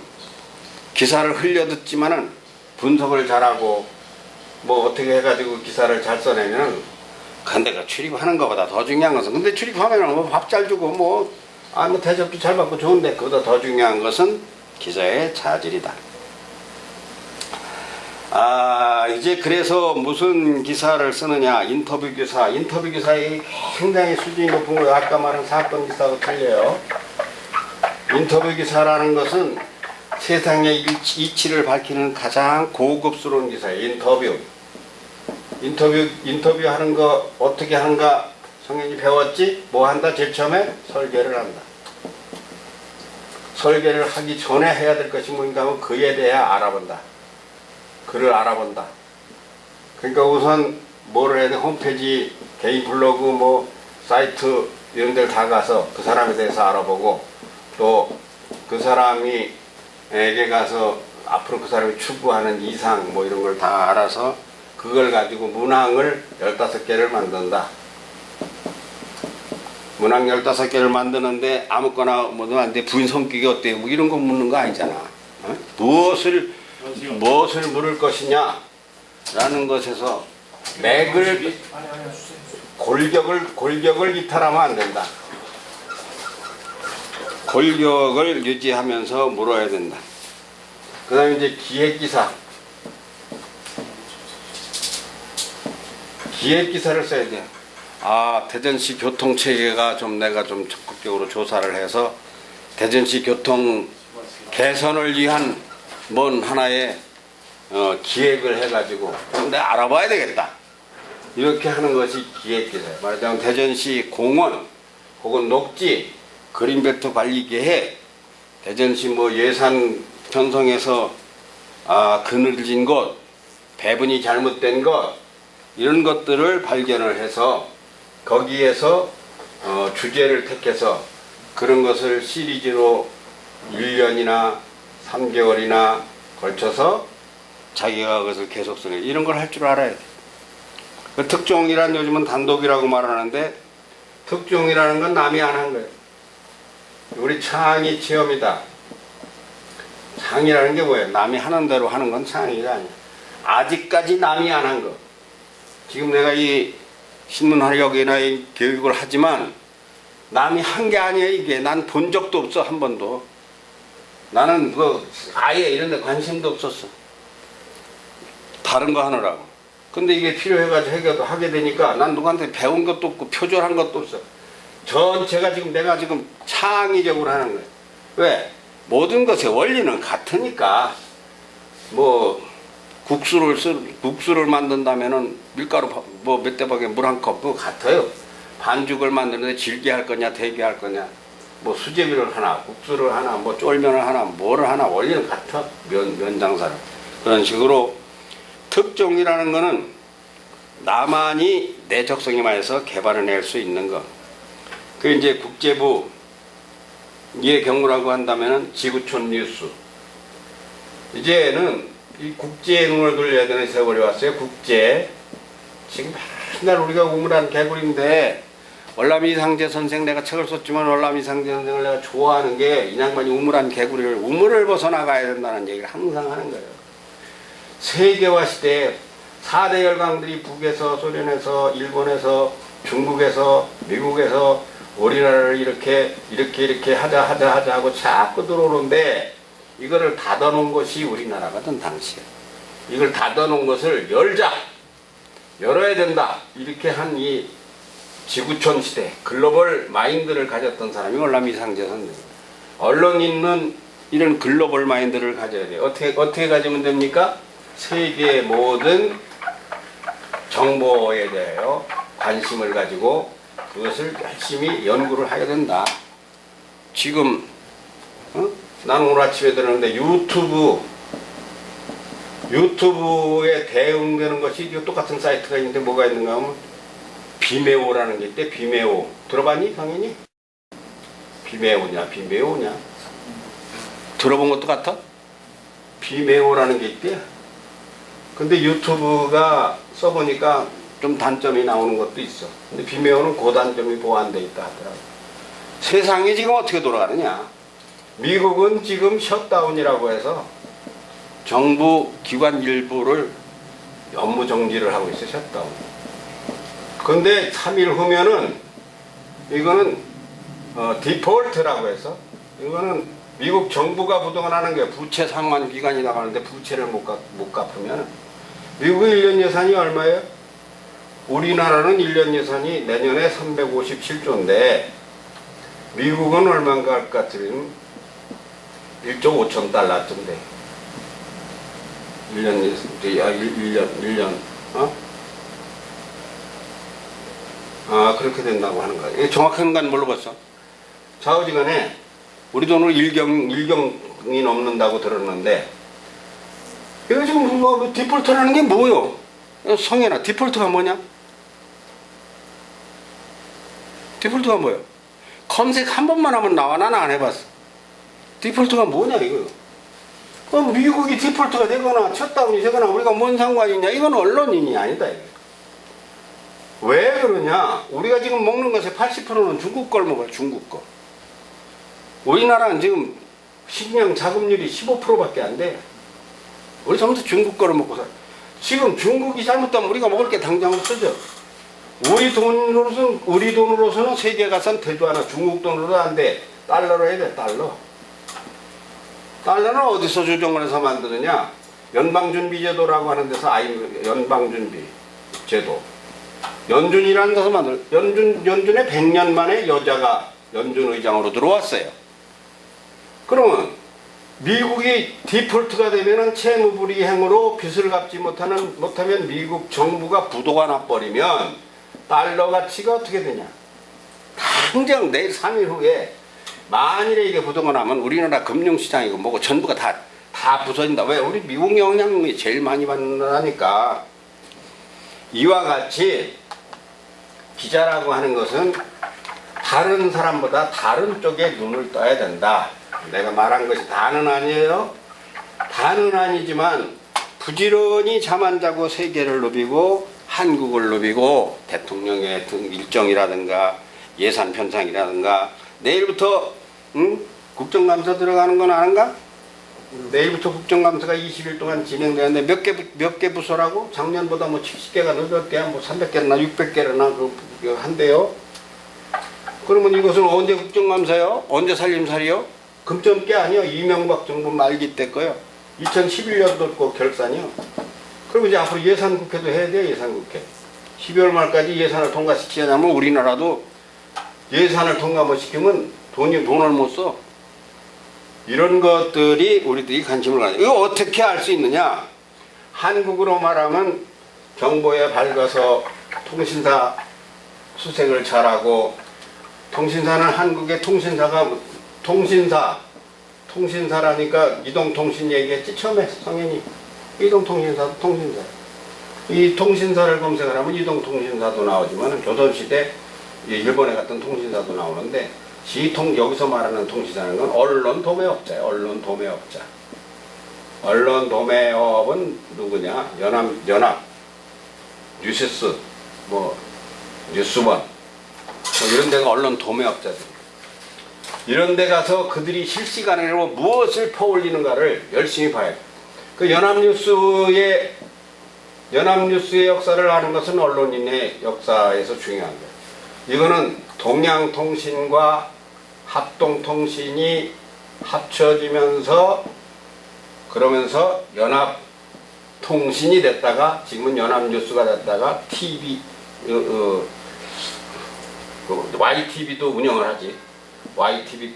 Speaker 1: 기사를 흘려듣지만은 분석을 잘하고 뭐 어떻게 해가지고 기사를 잘 써내면은 근데가 출입하는 것보다 더 중요한 것은 근데 출입하면은 뭐 밥 잘 주고 뭐 대접도 잘 받고 좋은데 그보다 더 중요한 것은 기자의 자질이다. 이제 그래서 무슨 기사를 쓰느냐? 인터뷰 기사에 굉장히 수준이 높은 거예요. 아까 말한 사건 기사하고 틀려요. 인터뷰 기사라는 것은 세상의 이치를 밝히는 가장 고급스러운 기사예요. 인터뷰 하는 거 어떻게 하는가 성현이 배웠지? 뭐 한다? 제일 처음에 설계를 한다. 설계를 하기 전에 해야 될 것이 뭔가 하면 그에 대해 알아본다. 그를 알아본다. 그러니까 우선 뭐를 해야 돼? 홈페이지, 개인 블로그, 뭐 사이트 이런 데를 다 가서 그 사람에 대해서 알아보고 또 그 사람에게 가서 앞으로 그 사람이 추구하는 이상 뭐 이런 걸 다 알아서 그걸 가지고 문항을 15개를 만든다. 문항 15개를 만드는데 아무거나 뭐든 안 돼. 부인 성격이 어때요? 뭐 이런 거 묻는 거 아니잖아. 어? 무엇을 물을 것이냐 라는 것에서 맥을 골격을 이탈하면 안 된다. 골격을 유지하면서 물어야 된다. 그 다음에 이제 기획기사를 써야 돼요. 대전시 교통체계가 좀 내가 좀 적극적으로 조사를 해서 대전시 교통 개선을 위한 뭔 하나의 기획을 해가지고 좀 내가 알아봐야 되겠다. 이렇게 하는 것이 기획기사예요. 말하자면 대전시 공원 혹은 녹지 그린벨트 관리계획 대전시 뭐 예산 편성에서 그늘진 것 배분이 잘못된 것 이런 것들을 발견을 해서 거기에서 주제를 택해서 그런 것을 시리즈로 1년이나 3개월이나 걸쳐서 자기가 그것을 계속 쓰는 이런 걸 할 줄 알아야 돼. 그 특종이란 요즘은 단독이라고 말하는데 특종이라는 건 남이 안 한 거예요. 우리 창의 체험이다. 창의라는 게 뭐예요? 남이 하는 대로 하는 건 창의가 아니야. 아직까지 남이 안 한 거. 지금 내가 이 신문활력이나 이 교육을 하지만 남이 한 게 아니에요. 이게 난 본 적도 없어. 한 번도. 나는 아예 이런 데 관심도 없었어. 다른 거 하느라고. 근데 이게 필요해가지고 하게 되니까 난 누구한테 배운 것도 없고 표절한 것도 없어. 전체가 지금 내가 지금 창의적으로 하는 거예요. 왜? 모든 것의 원리는 같으니까. 뭐 국수를 만든다면은 밀가루 뭐 몇 대박에 물 한 컵 그거 같아요. 반죽을 만드는데 질게 할 거냐 대게 할 거냐 뭐 수제비를 하나 국수를 하나 뭐 쫄면을 하나 뭐를 하나 원리는 같아. 면 장사를. 그런 식으로 특종이라는 거는 나만이 내 적성에 맞아서 개발해낼 수 있는 거. 그 이제 국제부 의 경우라고 한다면은 지구촌 뉴스. 이제는 이 국제에 눈을 돌려야 되는 세월이 왔어요. 국제. 지금 맨날 우리가 우물한 개구리인데 월남이상제 선생 내가 책을 썼지만 월남이상제 선생을 내가 좋아하는 게 이 양반이 우물한 개구리를 우물을 벗어나가야 된다는 얘기를 항상 하는 거예요. 세계화 시대에 4대 열강들이 북에서 소련에서 일본에서 중국에서 미국에서 우리나라를 이렇게 하자 하고 자꾸 들어오는데 이거를 닫아놓은 것이 우리나라거든 당시에. 이걸 닫아놓은 것을 열어야 된다 이렇게 한 이 지구촌 시대 글로벌 마인드를 가졌던 사람이 월남이상제 선생. 언론인은 이런 글로벌 마인드를 가져야 돼요. 어떻게 가지면 됩니까? 세계의 모든 정보에 대하여 관심을 가지고 그것을 열심히 연구를 하게 된다. 지금 나는 오늘 아침에 들었는데 유튜브에 대응되는 것이 똑같은 사이트가 있는데 뭐가 있는가 하면 비메오라는 게 있대. 비메오 들어봤니 당연히? 비메오냐 들어본 것도 같아? 비메오라는 게 있대. 근데 유튜브가 써보니까 좀 단점이 나오는 것도 있어. 근데 비메오는 그 단점이 보완돼 있다 하더라고. 세상이 지금 어떻게 돌아가느냐. 미국은 지금 셧다운이라고 해서 정부 기관 일부를 업무 정지를 하고 있어. 셧다운. 근데 3일 후면은 이거는 디폴트라고 해서 이거는 미국 정부가 부동하는 게 부채 상환 기간이 나가는데 부채를 못 갚으면 미국의 1년 예산이 얼마예요? 우리나라는 1년 예산이 내년에 357조인데 미국은 얼마인가 할 것 같으면 1조 5천 달러쯤 돼. 1년 그렇게 된다고 하는 거야. 정확한 건 모르겠어. 좌우지간에 우리 돈으로 1경이 넘는다고 들었는데 이거 지금 뭐 디폴트라는 게 뭐요? 성현아, 디폴트가 뭐냐? 디폴트가 뭐예요? 검색 한 번만 하면 나와. 나는 안 해봤어. 디폴트가 뭐냐 이거? 미국이 디폴트가 되거나 셧다운이 되거나 우리가 뭔 상관이냐? 이건 언론인이 아니다 이거. 왜 그러냐? 우리가 지금 먹는 것의 80%는 중국 걸 먹어요. 중국 거. 우리나라는 지금 식량 자급률이 15%밖에 안 돼. 우리 전부 다 중국 거를 먹고 살아. 지금 중국이 잘못하면 우리가 먹을 게 당장 없어져. 우리 돈으로서는 세계 가선 되도 않아. 중국 돈으로도 안 돼. 달러로 해야 돼. 달러는 어디서 조정을 해서 만드느냐? 연방준비제도라고 하는 데서 연방준비 제도. 연준이라는 데서 연준에 100년 만에 여자가 연준 의장으로 들어왔어요. 그러면 미국이 디폴트가 되면은 채무불이행으로 빚을 갚지 못하면 미국 정부가 부도가 나버리면 달러 가치가 어떻게 되냐? 당장 내일 3일 후에 만일에 이게 부도가 나면 우리나라 금융시장이고 뭐고 전부가 다 부서진다. 왜? 우리 미국 영향이 제일 많이 받는다니까. 이와 같이 기자라고 하는 것은 다른 사람보다 다른 쪽에 눈을 떠야 된다. 내가 말한 것이 다는 아니에요. 다는 아니지만 부지런히 잠 안 자고 세계를 누비고 한국을 누비고 대통령의 일정이라든가 예산 편성이라든가 내일부터 국정감사 들어가는 건 아는가? 내일부터 국정감사가 20일 동안 진행되는데 몇 개 부서라고? 작년보다 뭐 70개가 늦었대야 뭐 300개나 600개나 한대요. 그러면 이것은 언제 국정감사요? 언제 살림살이요? 금점께 아니요. 이명박 정부 말기 때 거요. 2011년도 거 결산이요. 그럼 이제 앞으로 예산국회도 해야 돼요. 예산국회. 12월 말까지 예산을 통과시키려면 우리나라도 예산을 통과 못 시키면 돈을 못 써. 이런 것들이 우리들이 관심을 가져. 이거 어떻게 알 수 있느냐? 한국으로 말하면 정보에 밝아서 통신사 수색을 잘하고, 통신사는 한국의 통신사라니까 이동통신 얘기했지 처음에 성현이. 이동통신사도 통신사. 이 통신사를 검색을 하면 이동통신사도 나오지만 조선시대 일본에 갔던 통신사도 나오는데, 여기서 말하는 통신사는 건 언론도매업자예요. 언론도매업자. 언론도매업은 누구냐? 연합, 뉴시스, 뉴스원, 이런 데가 언론도매업자들. 이런 데 가서 그들이 실시간으로 무엇을 퍼올리는가를 열심히 봐야 돼요. 그 연합뉴스의 역사를 아는 것은 언론인의 역사에서 중요한 거예요. 이거는 동양통신과 합동통신이 합쳐지면서 그러면서 연합통신이 됐다가 지금은 연합뉴스가 됐다가 TV, YTV도 운영을 하지. YTV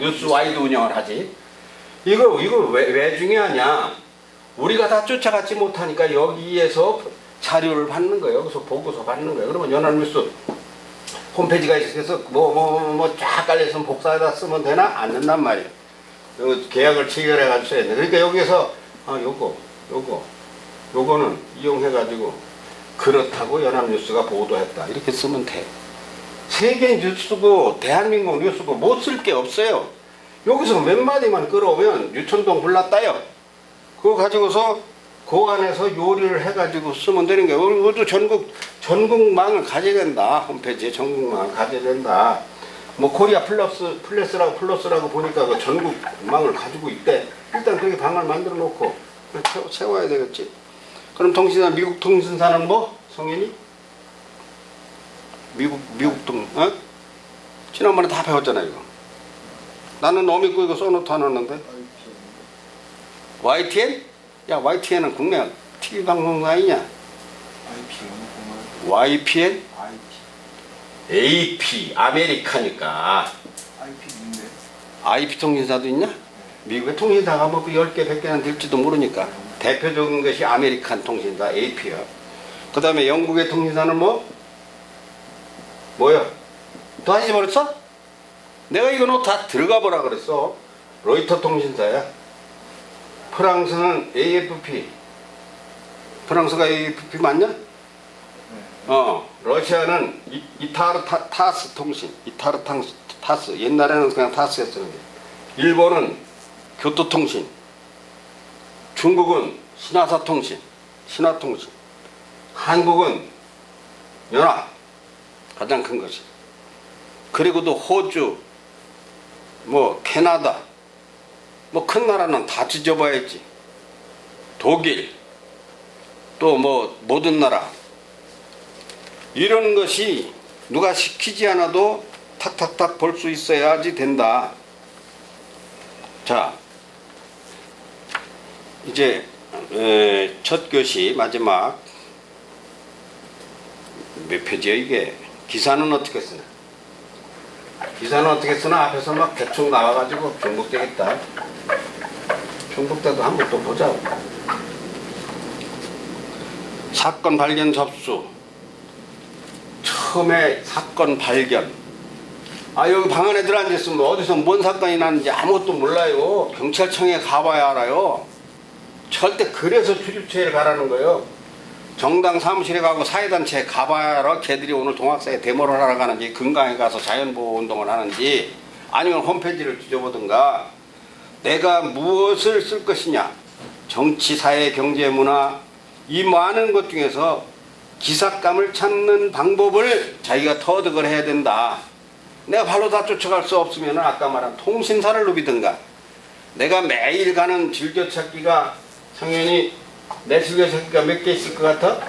Speaker 1: 뉴스와이도 운영을 하지. 이거 왜 중요하냐? 우리가 다 쫓아가지 못하니까 여기에서 자료를 받는 거예요. 여기서 보고서 받는 거예요. 그러면 연합뉴스 홈페이지가 있어서 쫙 깔려있으면 복사해다 쓰면 되나? 안 된단 말이에요. 계약을 체결해가지고 써야 돼. 그러니까 여기에서 요거는 이용해가지고 그렇다고 연합뉴스가 보도했다. 이렇게 쓰면 돼. 세계 뉴스고 대한민국 뉴스고 못 쓸 게 없어요. 여기서 몇 마디만 끌어오면 유천동 불났다요. 그거 가지고서 그 안에서 요리를 해가지고 쓰면 되는 거예요. 우리도 전국망을 가져야 된다. 홈페이지에 전국망을 가져야 된다. 코리아 플러스라고 보니까 그 전국망을 가지고 있대. 일단 그렇게 방을 만들어 놓고 채워야 되겠지. 그럼 통신사, 미국 통신사는 성현이? 지난번에 다 배웠잖아, 이거. 나는 너 믿고 이거 써놓도 안 왔는데. YTN? 야, YTN은 국내 TV 방송사 아니냐? YPN? AP, 아메리카니까. IP 통신사도 있냐? 미국의 통신사가 10개, 100개는 될지도 모르니까. 대표적인 것이 아메리칸 통신사, AP야. 그 다음에 영국의 통신사는 뭐야? 또 하지 버렸어? 내가 이거 다 들어가 보라 그랬어. 로이터 통신사야. 프랑스는 AFP. 프랑스가 AFP 맞냐? 러시아는 이타르타스 통신. 이타르타스. 옛날에는 그냥 타스였었는데. 일본은 교토통신. 중국은 신화사통신. 신화통신. 한국은 연합. 가장 큰 것이. 그리고 또 호주, 캐나다, 큰 나라는 다 뒤져봐야지. 독일, 또 모든 나라. 이런 것이 누가 시키지 않아도 탁탁탁 볼 수 있어야지 된다. 자, 이제 첫 교시 마지막 몇 페이지야 이게? 기사는 어떻게 쓰나? 기사는 어떻게 쓰나? 앞에서 대충 나와가지고 중복되겠다. 중복돼도 한번 또 보자고. 사건 발견 접수. 처음에 사건 발견. 여기 방 안에 들어앉았으면 어디서 뭔 사건이 났는지 아무것도 몰라요. 경찰청에 가봐야 알아요. 절대 그래서 출입처에 가라는 거예요. 정당 사무실에 가고 사회단체에 가봐야 알아. 걔들이 오늘 동학사에 데모를 하러 가는지, 금강에 가서 자연보호운동을 하는지, 아니면 홈페이지를 뒤져보든가. 내가 무엇을 쓸 것이냐. 정치, 사회, 경제, 문화, 이 많은 것 중에서 기삭감을 찾는 방법을 자기가 터득을 해야 된다. 내가 발로 다 쫓아갈 수 없으면 아까 말한 통신사를 누비든가, 내가 매일 가는 즐겨찾기가 성현이 내 즐겨찾기가 몇 개 있을 것 같아?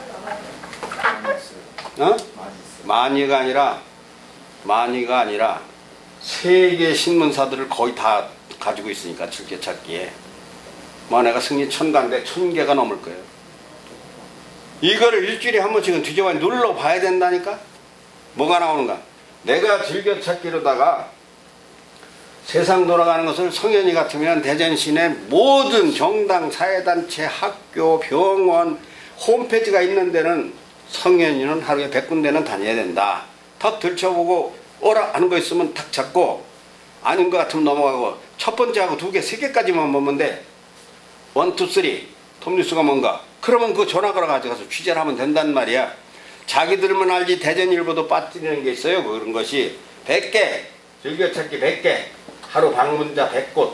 Speaker 2: 많이 있어요.
Speaker 1: 어?
Speaker 2: 많이 있어요.
Speaker 1: 많이가 아니라 세계 신문사들을 거의 다 가지고 있으니까 즐겨찾기에 뭐 내가 승리 1000가인데 1000개가 넘을 거예요. 이거를 일주일에 한 번씩은 뒤져봐 눌러봐야 된다니까. 뭐가 나오는가? 내가 즐겨찾기로다가 세상 돌아가는 것을 성현이 같으면 대전 시내 모든 정당, 사회단체, 학교, 병원 홈페이지가 있는 데는 성현이는 하루에 100군데는 다녀야 된다. 탁 들춰보고 오라 하는 거 있으면 탁 잡고, 아닌 것 같으면 넘어가고, 첫 번째하고 2개, 3개까지만 보면 돼. 1, 2, 3 톱뉴스가 뭔가, 그러면 그 전화 걸어 가져가서 취재를 하면 된단 말이야. 자기들만 알지 대전일보도 빠뜨리는 게 있어요. 그런 것이 100개 즐겨찾기 100개 하루 방문자 100곳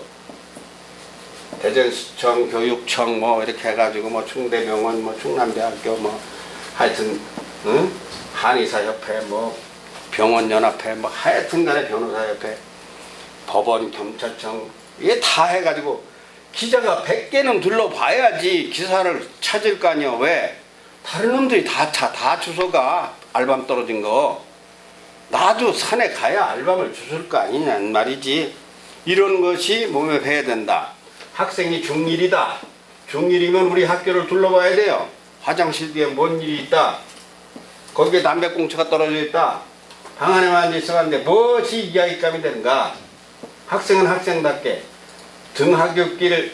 Speaker 1: 대전시청 교육청 뭐 이렇게 해가지고 뭐 충대병원 뭐 충남대학교 뭐 하여튼 응? 한의사협회 뭐 병원연합회 뭐 하여튼간에 변호사협회 법원 경찰청 이게 다 해가지고 기자가 100개는 둘러봐야지 기사를 찾을 거 아니야. 왜? 다른 놈들이 다 주워가. 알밤 떨어진 거 나도 산에 가야 알밤을 주술 거 아니냐는 말이지. 이런 것이 몸에 배야 된다. 학생이 중1이다. 중1이면 우리 학교를 둘러봐야 돼요. 화장실 뒤에 뭔 일이 있다. 거기에 담배꽁초가 떨어져 있다. 방 안에만 앉아 있어가는데 무엇이 이야기감이 되는가. 학생은 학생답게 등하굣길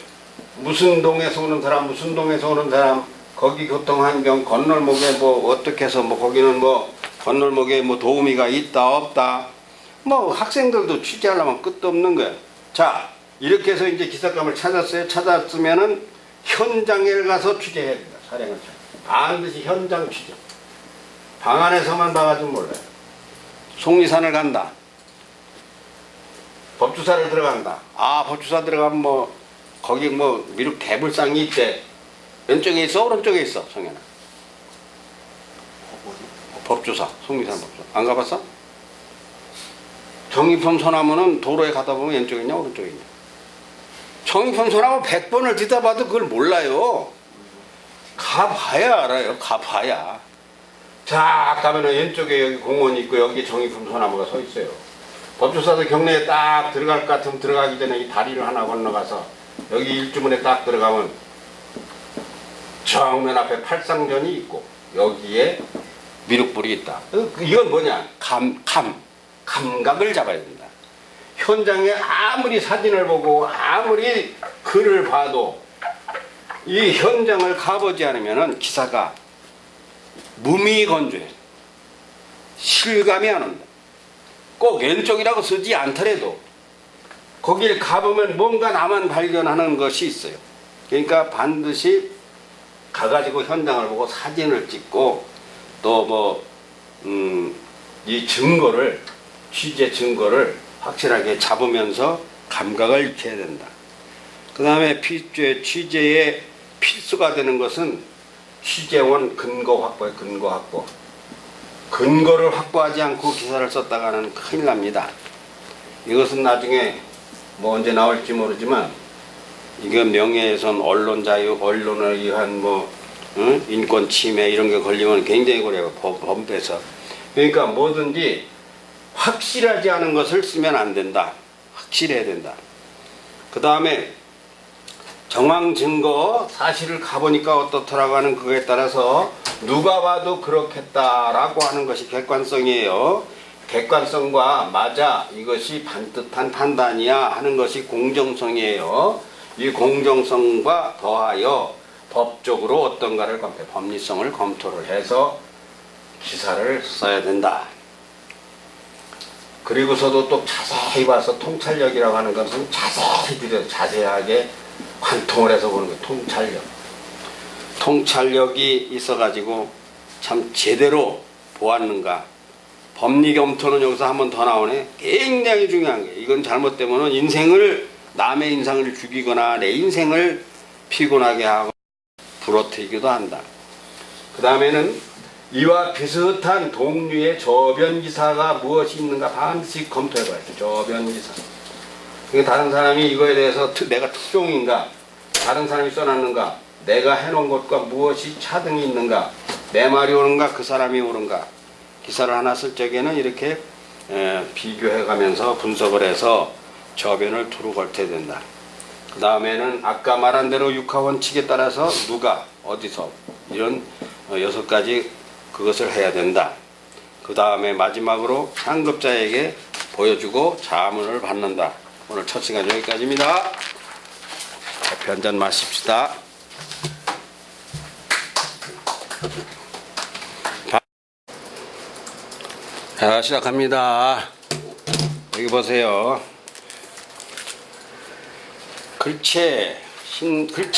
Speaker 1: 무슨 동에서 오는 사람 무슨 동에서 오는 사람 거기 교통환경 건널목에 뭐 어떻게 해서 뭐 거기는 뭐 건널목에 뭐 도우미가 있다 없다 뭐 학생들도 취재하려면 끝도 없는 거야. 자 이렇게 해서 이제 기사감을 찾았어요. 찾았으면은 현장에 가서 취재해야 된다. 사령을 반드시 현장 취재. 방 안에서만 봐가지고 몰라요. 속리산을 간다. 법주사를 들어간다. 아 법주사 들어가면 뭐 거기 뭐 미륵 대불상이 있대. 왼쪽에 있어 오른쪽에 있어 성현아? 법주사 속리산 법주사 안 가봤어? 정의품 소나무는 도로에 가다 보면 왼쪽에 있냐 오른쪽에 있냐. 정의품 소나무 100번을 뒤다봐도 그걸 몰라요. 가봐야 알아요. 가봐야. 자 가면은 왼쪽에 여기 공원이 있고 여기 정의품 소나무가 서 있어요. 법주사도 경내에 딱 들어갈 것 같으면 들어가기 전에 이 다리를 하나 건너가서 여기 일주문에 딱 들어가면 정면 앞에 팔상전이 있고 여기에 미륵불이 있다. 이건 뭐냐? 감각을 잡아야 된다. 현장에 아무리 사진을 보고 아무리 글을 봐도 이 현장을 가보지 않으면 기사가 무미건조해. 실감이 안 온다. 꼭 왼쪽이라고 쓰지 않더라도 거길 가보면 뭔가 나만 발견하는 것이 있어요. 그러니까 반드시 가가지고 현장을 보고 사진을 찍고 또 뭐 이 증거를 취재 증거를 확실하게 잡으면서 감각을 익혀야 된다. 그 다음에 취재에 필수가 되는 것은 취재원 근거 확보에 근거 확보. 근거를 확보하지 않고 기사를 썼다가는 큰일 납니다. 이것은 나중에 뭐 언제 나올지 모르지만 이건 명예훼손, 언론 자유, 언론에 의한 뭐 인권 침해 이런 게 걸리면 굉장히 그래요. 법에서. 그러니까 뭐든지 확실하지 않은 것을 쓰면 안 된다. 확실해야 된다. 그 다음에 정황 증거 사실을 가보니까 어떻더라고 하는 그거에 따라서 누가 봐도 그렇겠다라고 하는 것이 객관성이에요. 객관성과 맞아 이것이 반듯한 판단이야 하는 것이 공정성이에요. 이 공정성과 더하여 법적으로 어떤가를 법리성을 검토를 해서 기사를 써야 된다. 그리고서도 또 자세히 봐서 통찰력이라고 하는 것은 자세하게 관통을 해서 보는 거예요. 통찰력. 통찰력이 있어가지고 참 제대로 보았는가. 법리 검토는 여기서 한 번 더 나오네. 굉장히 중요한 게 이건 잘못되면 남의 인상을 죽이거나 내 인생을 피곤하게 하고 부러뜨리기도 한다. 그 다음에는 이와 비슷한 동류의 저변 기사가 무엇이 있는가 반드시 검토해 봐야 돼. 저변 기사. 그러니까 다른 사람이 이거에 대해서 내가 특종인가, 다른 사람이 써놨는가, 내가 해놓은 것과 무엇이 차등이 있는가, 내 말이 옳은가, 그 사람이 옳은가. 기사를 하나 쓸 적에는 이렇게 비교해 가면서 분석을 해서 저변을 두루 걸쳐야 된다. 그 다음에는 아까 말한 대로 육하 원칙에 따라서 누가 어디서 이런 6가지 그것을 해야 된다. 그 다음에 마지막으로 상급자에게 보여주고 자문을 받는다. 오늘 첫 시간 여기까지입니다. 커피 한잔 마십시다. 자, 시작합니다. 여기 보세요. 글체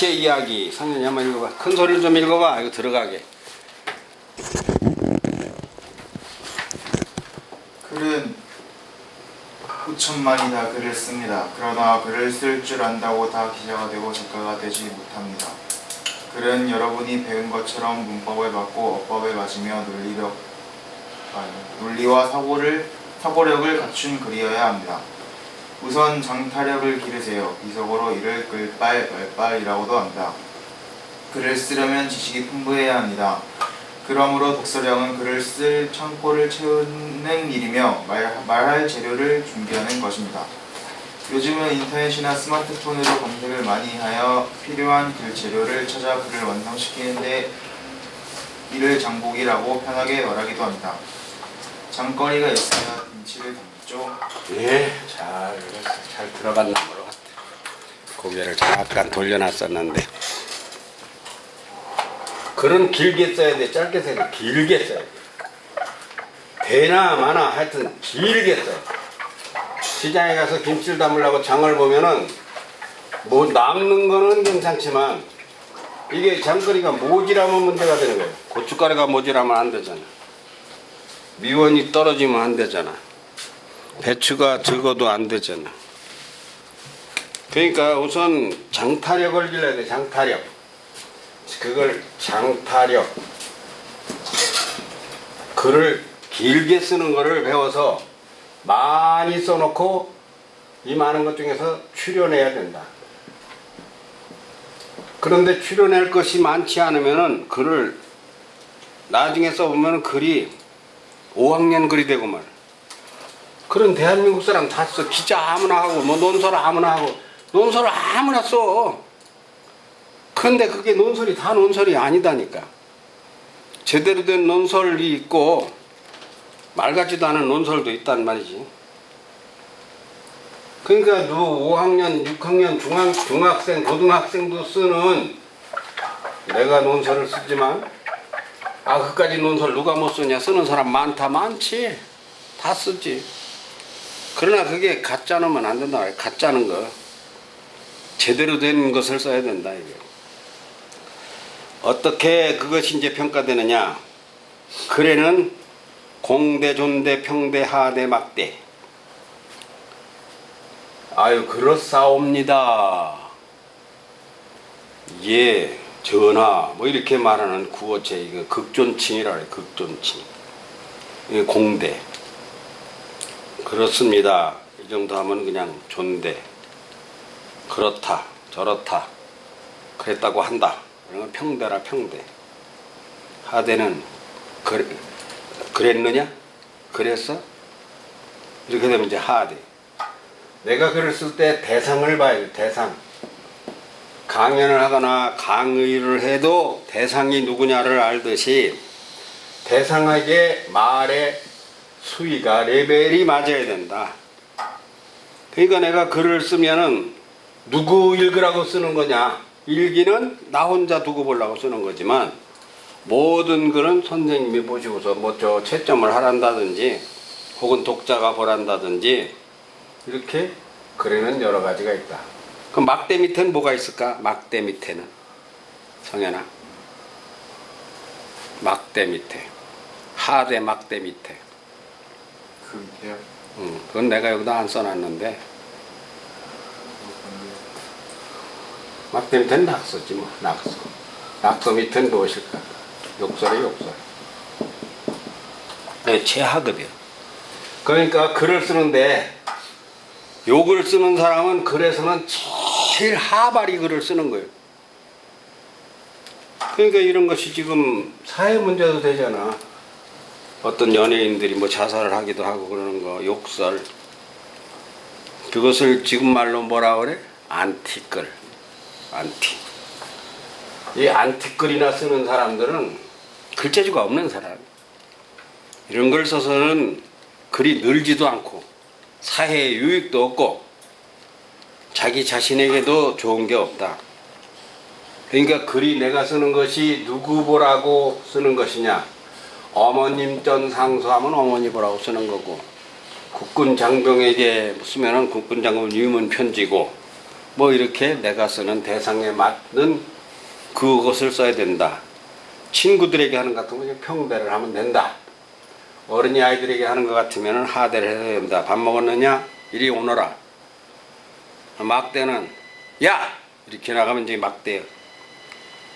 Speaker 1: 이야기. 상현이 한번 읽어봐. 큰 소리를 좀 읽어봐. 이거 들어가게.
Speaker 2: 글은 9천만이나 글을 씁니다. 그러나 글을 쓸 줄 안다고 다 기자가 되고 작가가 되지 못합니다. 글은 여러분이 배운 것처럼 문법을 받고 어법에 맞으며 논리와 사고력을 갖춘 글이어야 합니다. 우선 장타력을 기르세요. 비속어로 이를 글빨, 말빨이라고도 합니다. 글을 쓰려면 지식이 풍부해야 합니다. 그러므로 독서량은 글을 쓸 창고를 채우는 일이며 말할 재료를 준비하는 것입니다. 요즘은 인터넷이나 스마트폰으로 검색을 많이 하여 필요한 글 재료를 찾아 글을 완성시키는데 이를 장복이라고 편하게 말하기도 합니다. 장거리가 있어야 김치를 담죠.
Speaker 1: 예, 잘 들어간 나무로 같아. 고개를 잠깐 돌려놨었는데. 글은 길게 써야 돼. 짧게 써야 돼. 길게 써야 돼. 되나 마나 하여튼 길게 써. 시장에 가서 김치를 담으려고 장을 보면은 뭐 남는 거는 괜찮지만 이게 장거리가 모자라면 문제가 되는 거예요. 고춧가루가 모자라면 안 되잖아. 미원이 떨어지면 안 되잖아. 배추가 적어도 안 되잖아. 그러니까 우선 장타력을 길러야 돼. 장타력. 그걸 장타력. 글을 길게 쓰는 거를 배워서 많이 써놓고 이 많은 것 중에서 추려내야 된다. 그런데 추려낼 것이 많지 않으면은 글을 나중에 써보면 글이 5학년 글이 되고 말. 그런 대한민국 사람 다 써. 기자 아무나 하고 뭐 논설 아무나 하고 논설 아무나 써. 근데 그게 논설이 다 논설이 아니다니까. 제대로 된 논설이 있고 말 같지도 않은 논설도 있단 말이지. 그러니까 누 5학년, 6학년, 중학생, 고등학생도 쓰는 내가 논설을 쓰지만 그까지 논설 누가 못 쓰냐. 쓰는 사람 많지. 다 쓰지. 그러나 그게 가짜는 안 된다. 가짜는 거. 제대로 된 것을 써야 된다. 이게. 어떻게 그것이 이제 평가되느냐. 글에는 공대, 존대, 평대, 하대, 막대. 그렇사옵니다. 예, 전하. 뭐 이렇게 말하는 구어체. 이거 극존칭이라 그래. 극존칭. 이게 공대. 그렇습니다. 이 정도 하면 그냥 존대. 그렇다. 저렇다. 그랬다고 한다. 그러면 평대라 평대. 하대는 그랬느냐? 그랬어? 이렇게 되면 이제 하대. 내가 글을 쓸 때 대상을 봐야 돼. 대상. 강연을 하거나 강의를 해도 대상이 누구냐를 알듯이 대상에게 말의 수위가 레벨이 맞아야 된다. 그러니까 내가 글을 쓰면은 누구 읽으라고 쓰는 거냐. 일기는 나 혼자 두고 보려고 쓰는 거지만 모든 글은 선생님이 보시고서 뭐 채점을 하란다든지 혹은 독자가 보란다든지 이렇게 글에는 여러 가지가 있다. 그럼 막대 밑에는 뭐가 있을까? 막대 밑에는 성현아. 막대 밑에. 하대 막대 밑에.
Speaker 2: 그 밑에요.
Speaker 1: 그건 내가 여기다 안 써놨는데 막대 밑에는 낙서지 뭐. 낙서 밑에는 무엇일까? 욕설이에요, 욕설. 네, 최하급이요. 그러니까 글을 쓰는데 욕을 쓰는 사람은 글에서는 제일 하바리 글을 쓰는 거예요. 그러니까 이런 것이 지금 사회 문제도 되잖아. 어떤 연예인들이 뭐 자살을 하기도 하고 그러는 거, 욕설. 그것을 지금 말로 뭐라 그래? 안티글. 안티. 이 안티글이나 쓰는 사람들은 글재주가 없는 사람. 이런 걸 써서는 글이 늘지도 않고 사회에 유익도 없고 자기 자신에게도 좋은 게 없다. 그러니까 글이 내가 쓰는 것이 누구 보라고 쓰는 것이냐. 어머님 전 상소하면 어머니 보라고 쓰는 거고, 국군 장병에게 쓰면은 국군 장군 유문 편지고, 뭐 이렇게 내가 쓰는 대상에 맞는 그것을 써야 된다. 친구들에게 하는 것 같으면 평대를 하면 된다. 어른이 아이들에게 하는 것 같으면 하대를 해야 된다. 밥 먹었느냐? 이리 오너라. 막대는 야! 이렇게 나가면 이제 막대예요.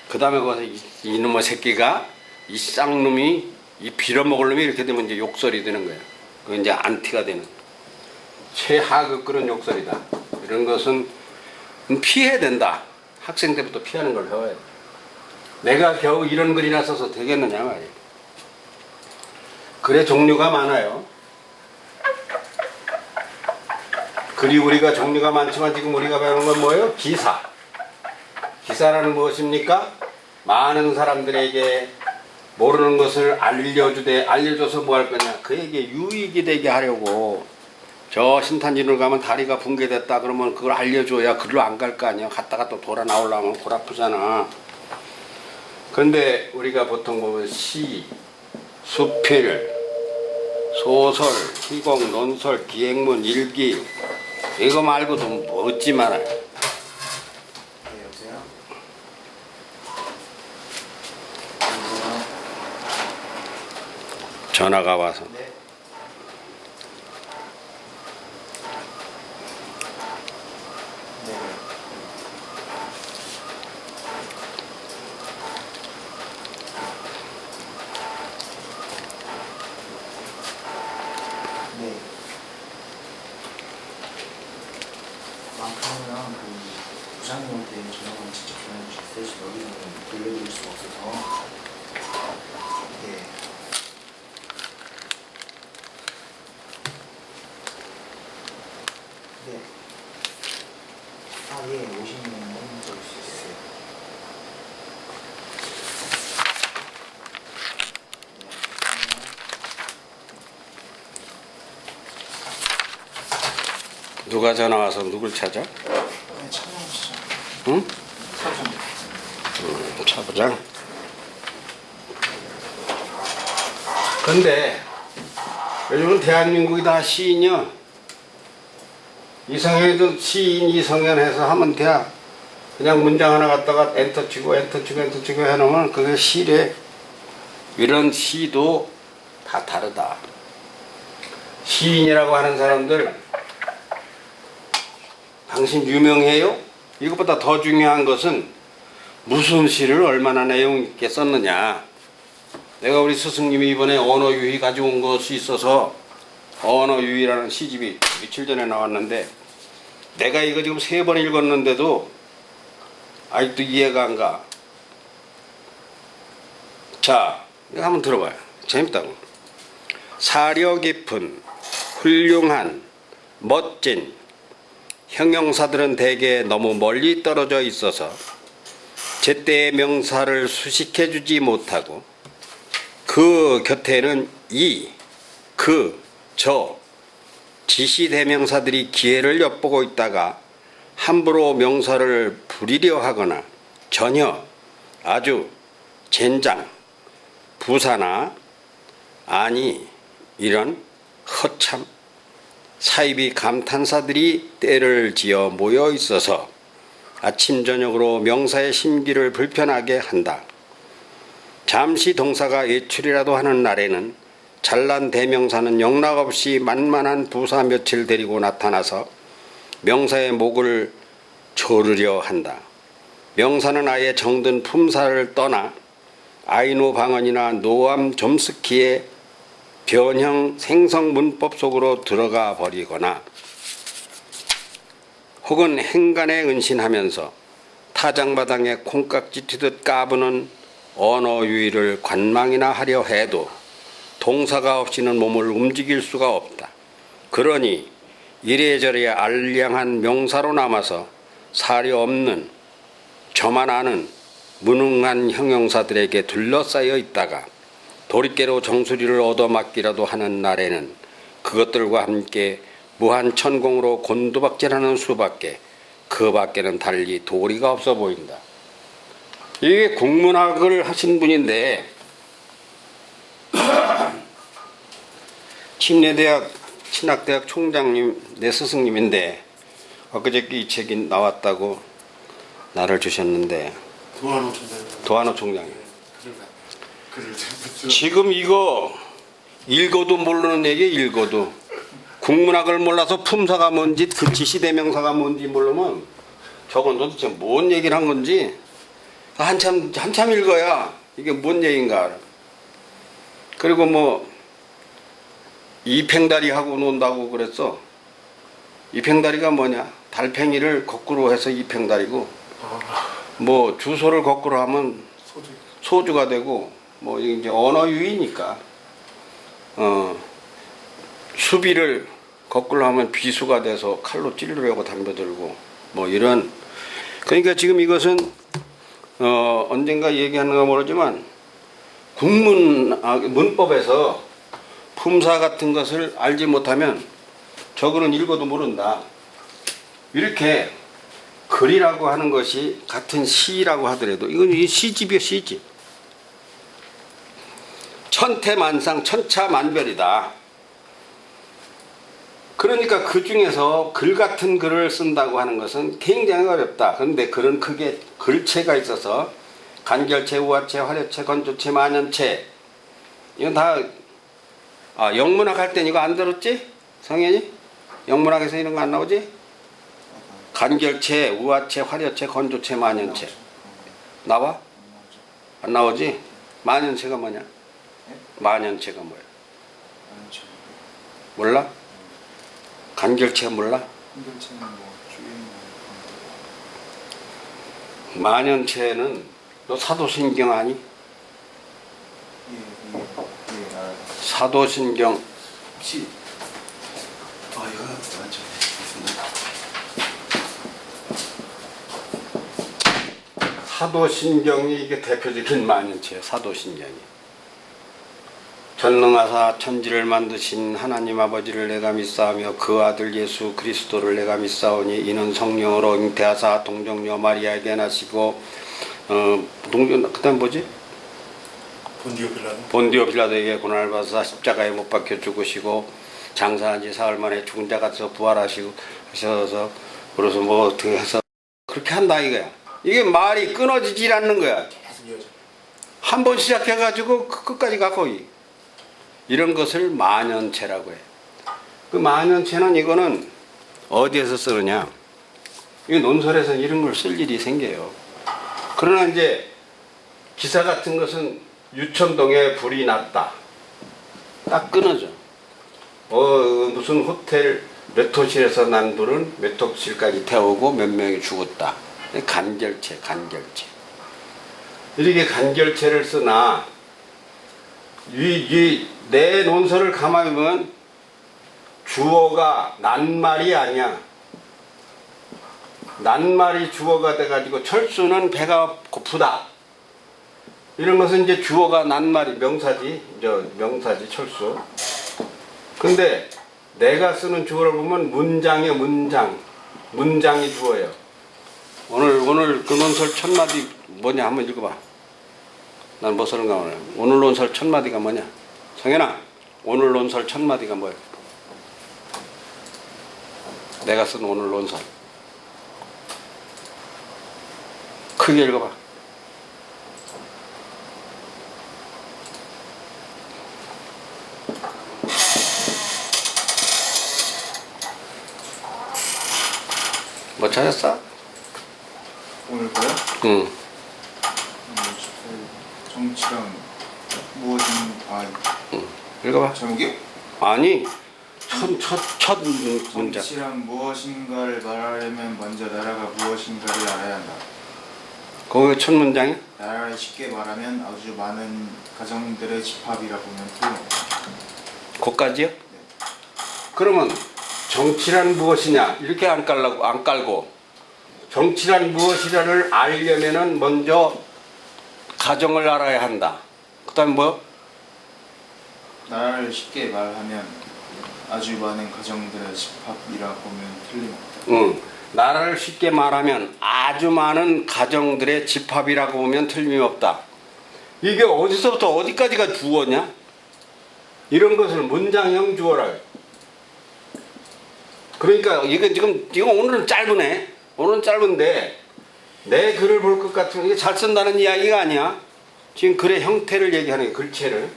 Speaker 1: 그 다음에 거기서 이놈의 새끼가, 이 쌍놈이, 이 빌어먹을 놈이 이렇게 되면 이제 욕설이 되는 거예요. 그게 이제 안티가 되는. 최하급 그런 욕설이다. 이런 것은 피해야 된다. 학생 때부터 피하는 걸 배워야 돼. 내가 겨우 이런 글이나 써서 되겠느냐 말이에요. 글의 종류가 많아요. 글이 우리가 종류가 많지만 지금 우리가 배우는 건 뭐예요? 기사. 기사라는 무엇입니까? 많은 사람들에게 모르는 것을 알려줘서 뭐 할 거냐? 그에게 유익이 되게 하려고. 저 신탄진으로 가면 다리가 붕괴됐다 그러면 그걸 알려줘야 글로 안 갈 거 아니야. 갔다가 또 돌아 나오려면 골 아프잖아. 그런데 우리가 보통 보면 시, 수필, 소설, 희곡, 논설, 기행문, 일기 이거 말고도 뭐 얻지 말아요.
Speaker 2: 네, 여보세요? 여보세요?
Speaker 1: 전화가 와서.
Speaker 2: 네. 네. 네. 만큼이랑 그 부장님한테 전화만 직접 전화해 주셨어요. 지금 여기서는 돌려드릴 수가 없어서. 네. 네. 아, 예, 오시면 줄 수 있어요.
Speaker 1: 누가 전화 와서 누굴 찾아?
Speaker 2: 네, 찾아오시죠.
Speaker 1: 응?
Speaker 2: 찾아오시죠.
Speaker 1: 차부장. 근데 요즘은 대한민국이 다 시인이야. 이성현도 시인 이성현 해서 하면 돼. 그냥 문장 하나 갖다가 엔터 치고 엔터 치고 엔터 치고 해놓으면 그게 시래. 이런 시도 다 다르다. 시인이라고 하는 사람들 당신 유명해요? 이것보다 더 중요한 것은 무슨 시를 얼마나 내용 있게 썼느냐. 내가 우리 스승님이 이번에 언어유희 가지고 온 것이 있어서 언어유희라는 시집이 며칠 전에 나왔는데 내가 이거 지금 3번 읽었는데도 아직도 이해가 안 가. 자, 이거 한번 들어봐요. 재밌다고. 사려 깊은, 훌륭한, 멋진 형용사들은 대개 너무 멀리 떨어져 있어서 제때의 명사를 수식해주지 못하고 그 곁에는 이, 그, 저, 지시대명사들이 기회를 엿보고 있다가 함부로 명사를 부리려 하거나 전혀, 아주, 젠장, 부사나 아니 이런 허참 사이비 감탄사들이 때를 지어 모여 있어서 아침 저녁으로 명사의 심기를 불편하게 한다. 잠시 동사가 외출이라도 하는 날에는 잘난 대명사는 영락없이 만만한 부사 며칠 데리고 나타나서 명사의 목을 조르려 한다. 명사는 아예 정든 품사를 떠나 아이누 방언이나 노암 점스키의 변형 생성 문법 속으로 들어가 버리거나 혹은 행간에 은신하면서 타장마당에 콩깍지 튀듯 까부는 언어 유희를 관망이나 하려 해도 동사가 없이는 몸을 움직일 수가 없다. 그러니 이래저래 알량한 명사로 남아서 사려 없는 저만 아는 무능한 형용사들에게 둘러싸여 있다가 도리깨로 정수리를 얻어맞기라도 하는 날에는 그것들과 함께 무한 천공으로 곤두박질하는 수밖에 그 밖에는 달리 도리가 없어 보인다. 이게 국문학을 하신 분인데 침례대학 신학대학 총장님 내 스승님인데 엊그저께 이 책이 나왔다고 나를 주셨는데
Speaker 3: 도안호 총장님.
Speaker 1: 도안호 총장님
Speaker 3: 글을
Speaker 1: 지금 이거 읽어도 모르는 얘기 읽어도 국문학을 몰라서 품사가 뭔지 그 지시대명사가 뭔지 모르면 저건 도대체 뭔 얘기를 한 건지 한참 읽어야 이게 뭔 얘기인가 알아. 그리고 뭐 이팽다리 하고 논다고 그랬어. 이팽다리가 뭐냐? 달팽이를 거꾸로 해서 이팽다리고 뭐 주소를 거꾸로 하면 소주가 되고 뭐 이제 언어 유희니까 수비를 거꾸로 하면 비수가 돼서 칼로 찌르려고 덤벼들고 뭐 이런. 그러니까 지금 이것은 언젠가 얘기하는가 모르지만 문법에서 품사 같은 것을 알지 못하면 저거는 읽어도 모른다. 이렇게 글이라고 하는 것이 같은 시라고 하더라도 이건 시집이야, 시집. 천태만상 천차만별이다. 그러니까 그 중에서 글 같은 글을 쓴다고 하는 것은 굉장히 어렵다. 그런데 글은 크게 글체가 있어서 간결체, 우화체, 화려체, 건조체, 만연체 이건 다 영문학 할 땐 이거 안 들었지? 성현이? 영문학에서 이런 거 안 나오지? 간결체, 우화체, 화려체, 건조체, 만연체 나와? 안 나오지? 만연체가 뭐냐? 만연체가 뭐야? 몰라? 간결체 몰라?
Speaker 2: 한결체는 뭐 주인
Speaker 1: 만연체는 너 사도신경 아니?
Speaker 2: 예, 알아요.
Speaker 1: 사도신경
Speaker 2: 혹시
Speaker 1: 이거 맞죠? 사도신경이 이게 대표적인 만연체예요. 사도신경이. 전능하사 천지를 만드신 하나님 아버지를 내가 믿사오며 그 아들 예수 그리스도를 내가 믿사오니 이는 성령으로 잉태하사 동정녀 마리아에게 나시고 그다음 뭐지? 본디오 빌라도에게 고난을 받으사 십자가에 못 박혀 죽으시고 장사한 지 사흘 만에 죽은 자 같아서 부활하시고 하셔서 그래서 뭐 어떻게 해서 그렇게 한다 이거야. 이게 말이 끊어지질 않는 거야. 한 번 시작해가지고 끝까지 가 거기. 이런 것을 만연체라고 해. 그 만연체는 이거는 어디에서 쓰느냐? 이 논설에서 이런 걸 쓸 일이 생겨요. 그러나 이제 기사 같은 것은 유천동에 불이 났다. 딱 끊어져. 무슨 호텔 몇 호실에서 난 불은 몇 호실까지 태우고 몇 명이 죽었다. 간결체. 이렇게 간결체를 쓰나 내 논설을 가만히 보면 주어가 낱말이 아니야. 낱말이 주어가 돼가지고 철수는 배가 고프다. 이런 것은 이제 주어가 낱말이 명사지 철수. 근데 내가 쓰는 주어를 보면 문장이 주어예요. 오늘 그 논설 첫 마디 뭐냐 한번 읽어봐. 난 뭐 쓰는가 오늘 논설 첫 마디가 뭐냐? 성현아, 오늘 논설 첫 마디가 뭐야? 내가 쓴 오늘 논설. 크게 읽어봐. 뭐 찾았어?
Speaker 2: 오늘 거요?
Speaker 1: 응.
Speaker 2: 정치란 무엇인가?
Speaker 1: 읽어봐.
Speaker 2: 제목이요?
Speaker 1: 아니, 첫 문장.
Speaker 2: 정치란 무엇인가를 말하려면 먼저 나라가 무엇인가를 알아야 한다.
Speaker 1: 거기 첫 문장이?
Speaker 2: 나라를 쉽게 말하면 아주 많은 가정들의 집합이라 보면 틀림없다.
Speaker 1: 거기까지요? 그러면 정치란 무엇이냐 이렇게 안 깔고 정치란 무엇이냐를 알려면은 먼저 가정을 알아야 한다. 그다음 뭐?
Speaker 2: 나라를 쉽게 말하면 아주 많은 가정들의 집합이라 보면 틀림없다.
Speaker 1: 응. 나라를 쉽게 말하면 아주 많은 가정들의 집합이라고 보면 틀림없다. 이게 어디서부터 어디까지가 주어냐? 이런 것을 문장형 주어라. 그러니까 이거 지금 오늘은 짧으네. 오늘은 짧은데 내 글을 볼 것 같으면 이게 잘 쓴다는 이야기가 아니야. 지금 글의 형태를 얘기하는 거야. 글체를.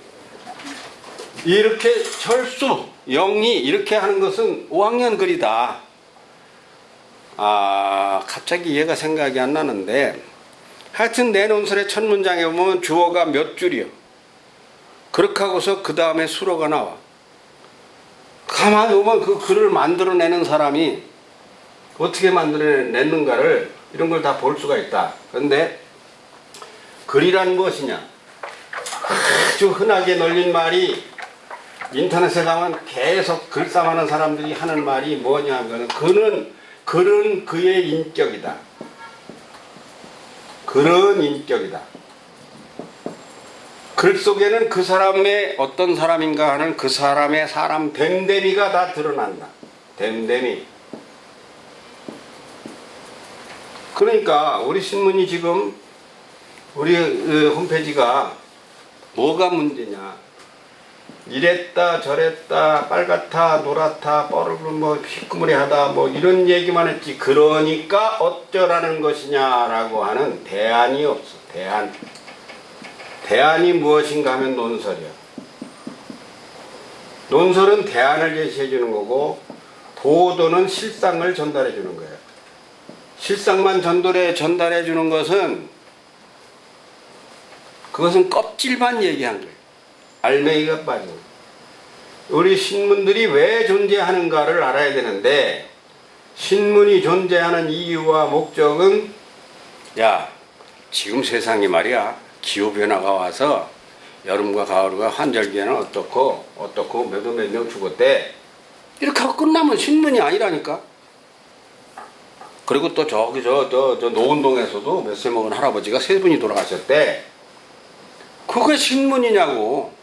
Speaker 1: 이렇게 철수, 영이 이렇게 하는 것은 5학년 글이다. 아, 갑자기 얘가 생각이 안 나는데 하여튼 내 논설의 첫 문장에 보면 주어가 몇 줄이요. 그렇게 하고서 그 다음에 수로가 나와. 가만히 보면 그 글을 만들어내는 사람이 어떻게 만들어냈는가를 이런 걸 다 볼 수가 있다. 그런데 글이란 무엇이냐? 아주 흔하게 널린 말이 인터넷에 가면 계속 글싸움하는 사람들이 하는 말이 뭐냐 하면 글은 그의 인격이다. 글은 인격이다. 글 속에는 그 사람의 어떤 사람인가 하는 그 사람의 사람 됨됨이가 다 드러난다. 됨됨이. 그러니까 우리 신문이 지금 우리 홈페이지가 뭐가 문제냐? 이랬다 저랬다 빨갛다 노랗다 뻘을 뭐 휘꾸무리하다 뭐 이런 얘기만 했지. 그러니까 어쩌라는 것이냐라고 하는 대안이 없어. 대안이 무엇인가 하면 논설이야. 논설은 대안을 제시해 주는 거고 보도는 실상을 전달해 주는 거예요. 실상만 전달해 주는 것은 그것은 껍질만 얘기한 거예요. 알맹이가 빠진 거예요. 우리 신문들이 왜 존재하는가를 알아야 되는데 신문이 존재하는 이유와 목적은 야 지금 세상이 말이야 기후변화가 와서 여름과 가을과 환절기에는 어떻고 몇 명 죽었대 이렇게 하고 끝나면 신문이 아니라니까. 그리고 또 저기 저 노은동에서도 몇 세 먹은 할아버지가 3분이 돌아가셨대. 그게 신문이냐고.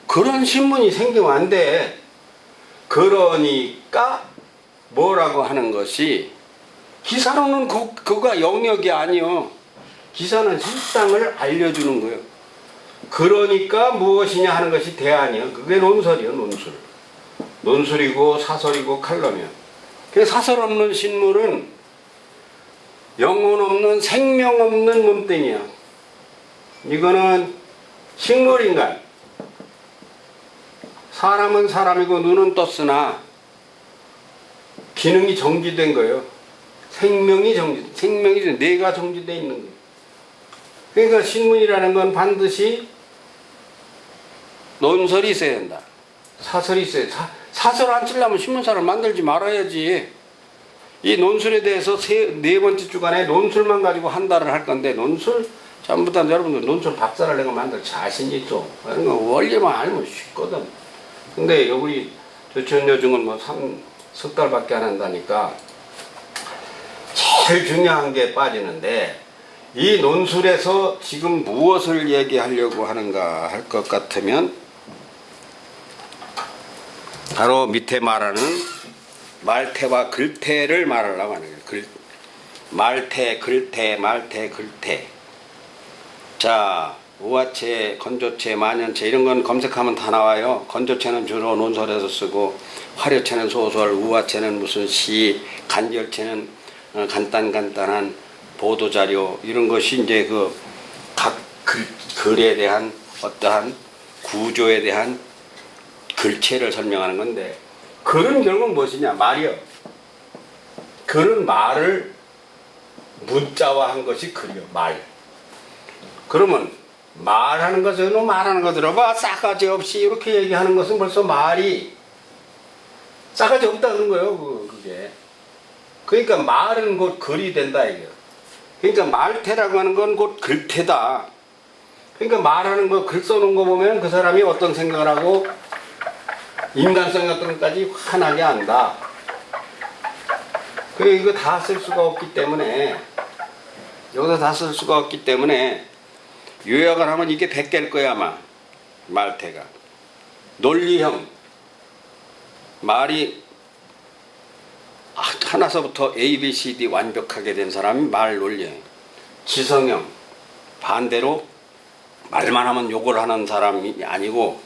Speaker 1: 그런 신문이 생기면 안 돼. 그러니까 뭐라고 하는 것이 기사로는 그거가 영역이 아니요. 기사는 실상을 알려주는 거예요. 그러니까 무엇이냐 하는 것이 대안이요. 그게 논설이요. 논술이고 사설이고 칼럼이요. 그 사설 없는 신문은 영혼 없는 생명 없는 몸뚱이야. 이거는 식물인간. 사람은 사람이고 눈은 떴으나 기능이 정지된 거예요. 생명이 뇌가 정지되어 있는 거예요. 그러니까 신문이라는 건 반드시 논설이 있어야 된다. 사설이 있어야 된다. 사설 안 쓰려면 신문사를 만들지 말아야지. 이 논술에 대해서 네 번째 주간에 논술만 가지고 한 달을 할 건데 논술 전부 다 여러분들 논술 박사를 내가 만들 자신이 있죠. 그런 거 원리만 알면 쉽거든. 근데 우리 조천여중은 뭐 3석 달밖에 안 한다니까 제일 중요한 게 빠지는데 이 논술에서 지금 무엇을 얘기하려고 하는가 할 것 같으면 바로 밑에 말하는 말태와 글태를 말하려고 하는 거예요. 말태, 글태. 자, 우화체, 건조체, 만연체 이런 건 검색하면 다 나와요. 건조체는 주로 논설에서 쓰고 화려체는 소설, 우화체는 무슨 시, 간결체는 간단한 보도자료 이런 것이 이제 그 각 글에 대한 어떠한 구조에 대한 글체를 설명하는 건데 글은 결국 무엇이냐? 말이요. 글은 말을 문자화한 것이 글이요. 말. 그러면 말하는 것은 너 말하는 거 들어봐. 싸가지 없이 이렇게 얘기하는 것은 벌써 말이 싸가지 없다는 거예요. 그게. 그러니까 말은 곧 글이 된다 이게. 그러니까 말태라고 하는 건 곧 글태다. 그러니까 말하는 거, 글 써놓은 거 보면 그 사람이 어떤 생각을 하고 인간성 같은 것까지 환하게 안다. 그래 이거 다 쓸 수가 없기 때문에 여기서 다 쓸 수가 없기 때문에 요약을 하면 이게 100개일 거야 아마. 말태가 논리형 말이 하나서부터 A, B, C, D 완벽하게 된 사람이 말 논리형. 지성형 반대로 말만 하면 욕을 하는 사람이 아니고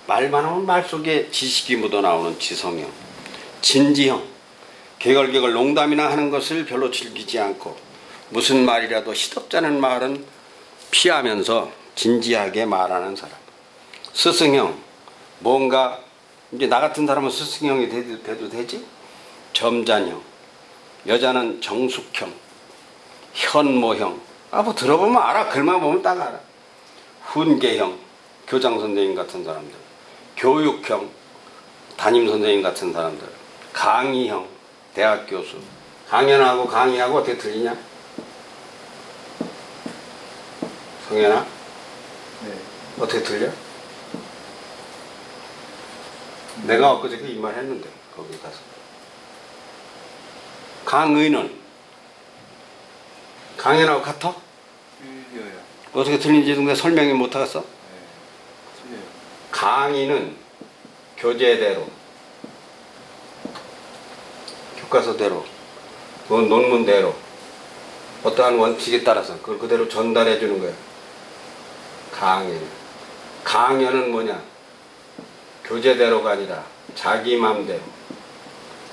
Speaker 1: 말만 하면 말 속에 지식이 묻어나오는 지성형. 진지형 개걸개걸 농담이나 하는 것을 별로 즐기지 않고 무슨 말이라도 시덥잖은 말은 피하면서 진지하게 말하는 사람. 스승형 뭔가 이제 나 같은 사람은 스승형이 돼도 되지? 점잖형 여자는 정숙형 현모형 뭐 들어보면 알아. 글만 보면 딱 알아. 훈계형 교장 선생님 같은 사람들. 교육형 담임 선생님 같은 사람들. 강의형 대학 교수. 강연하고 강의하고 어떻게 틀리냐? 성현아?
Speaker 2: 네.
Speaker 1: 어떻게 틀려? 내가 엊그저께 이 말 했는데 거기 가서. 강의는 강연하고 같아?
Speaker 2: 틀려요.
Speaker 1: 어떻게 틀린지 내가 설명이 못하겠어?
Speaker 2: 네. 틀려요.
Speaker 1: 강의는 교재대로 교과서대로 논문대로 어떠한 원칙에 따라서 그걸 그대로 전달해 주는 거야. 강연은 뭐냐? 교재대로가 아니라 자기 맘대로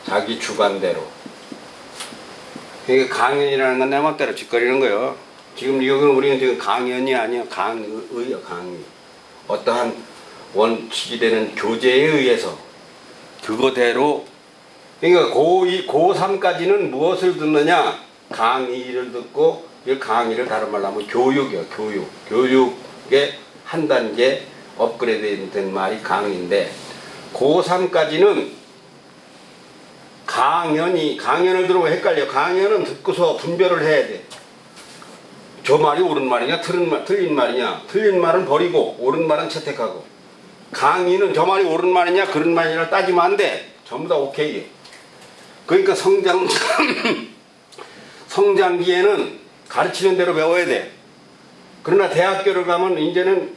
Speaker 1: 자기 주관대로. 그러니까 강연이라는 건 내 멋대로 짓거리는 거예요. 지금 여기는 우리는 지금 강연이 아니야. 강의요. 강의. 어떠한 원칙이 되는 교재에 의해서 그거대로. 그러니까 고3까지는 무엇을 듣느냐? 강의를 듣고 이 강의를 다른 말로 하면 교육이요. 교육의 한 단계 업그레이드 된 말이 강의인데 고3까지는 강연을 들으면 헷갈려. 강연은 듣고서 분별을 해야 돼. 저 말이 옳은 말이냐 틀린 말이냐. 틀린 말은 버리고 옳은 말은 채택하고. 강의는 저 말이 옳은 말이냐 그런 말이냐 따지면 안 돼. 전부 다 오케이. 그러니까 성장기에는 가르치는 대로 배워야 돼. 그러나 대학교를 가면 이제는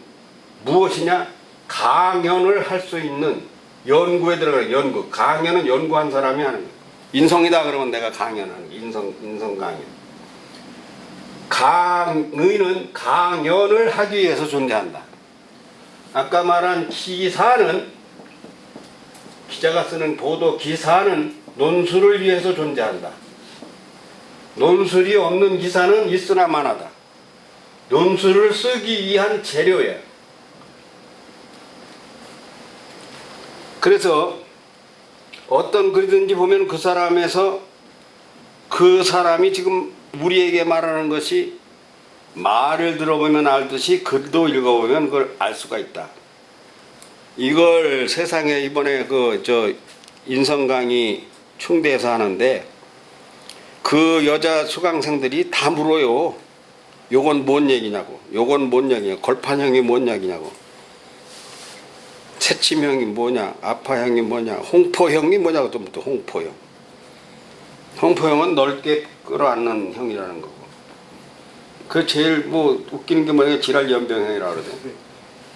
Speaker 1: 무엇이냐? 강연을 할 수 있는 연구에 들어가요. 연구. 강연은 연구한 사람이 하는 거예요. 인성이다 그러면 내가 강연하는 거예요. 인성 강연. 강의는 강연을 하기 위해서 존재한다. 아까 말한 기사가 쓰는 보도 기사는 논술을 위해서 존재한다. 논술이 없는 기사는 있으나 마나다. 논술을 쓰기 위한 재료예요. 그래서 어떤 글이든지 보면 그 사람에서 그 사람이 지금 우리에게 말하는 것이 말을 들어보면 알듯이 글도 읽어보면 그걸 알 수가 있다. 이걸 세상에 이번에 인성 강의 충대에서 하는데 그 여자 수강생들이 다 물어요. 요건 뭔 얘기냐고. 요건 뭔 얘기냐. 걸판형이 뭔 얘기냐고. 새침형이 뭐냐. 아파형이 뭐냐. 홍포형이 뭐냐고. 또 홍포형. 홍포형은 넓게 끌어안는 형이라는 거고. 그 제일 웃기는 게 뭐냐. 지랄연병형이라고 그러대.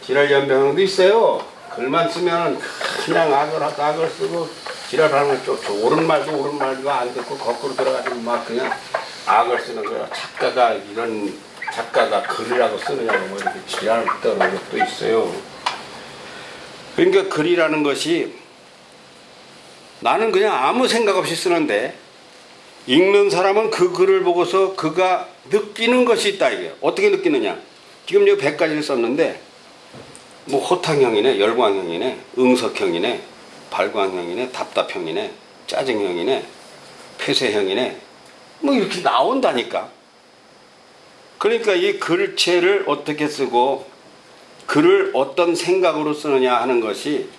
Speaker 1: 지랄연병형도 있어요. 글만 쓰면 그냥 악을 쓰고 지랄하는 쪽 옳은 말도 안 듣고 거꾸로 들어가지고 막 그냥 악을 쓰는 거야. 이런 작가가 글이라고 쓰느냐고 뭐 이렇게 지랄 떠는 것도 있어요. 그러니까 글이라는 것이 나는 그냥 아무 생각 없이 쓰는데 읽는 사람은 그 글을 보고서 그가 느끼는 것이 있다 이게. 어떻게 느끼느냐? 지금 여기 100가지를 썼는데 호탕형이네, 열광형이네, 응석형이네, 발광형이네, 답답형이네, 짜증형이네, 폐쇄형이네, 이렇게 나온다니까. 그러니까 이 글체를 어떻게 쓰고 글을 어떤 생각으로 쓰느냐 하는 것이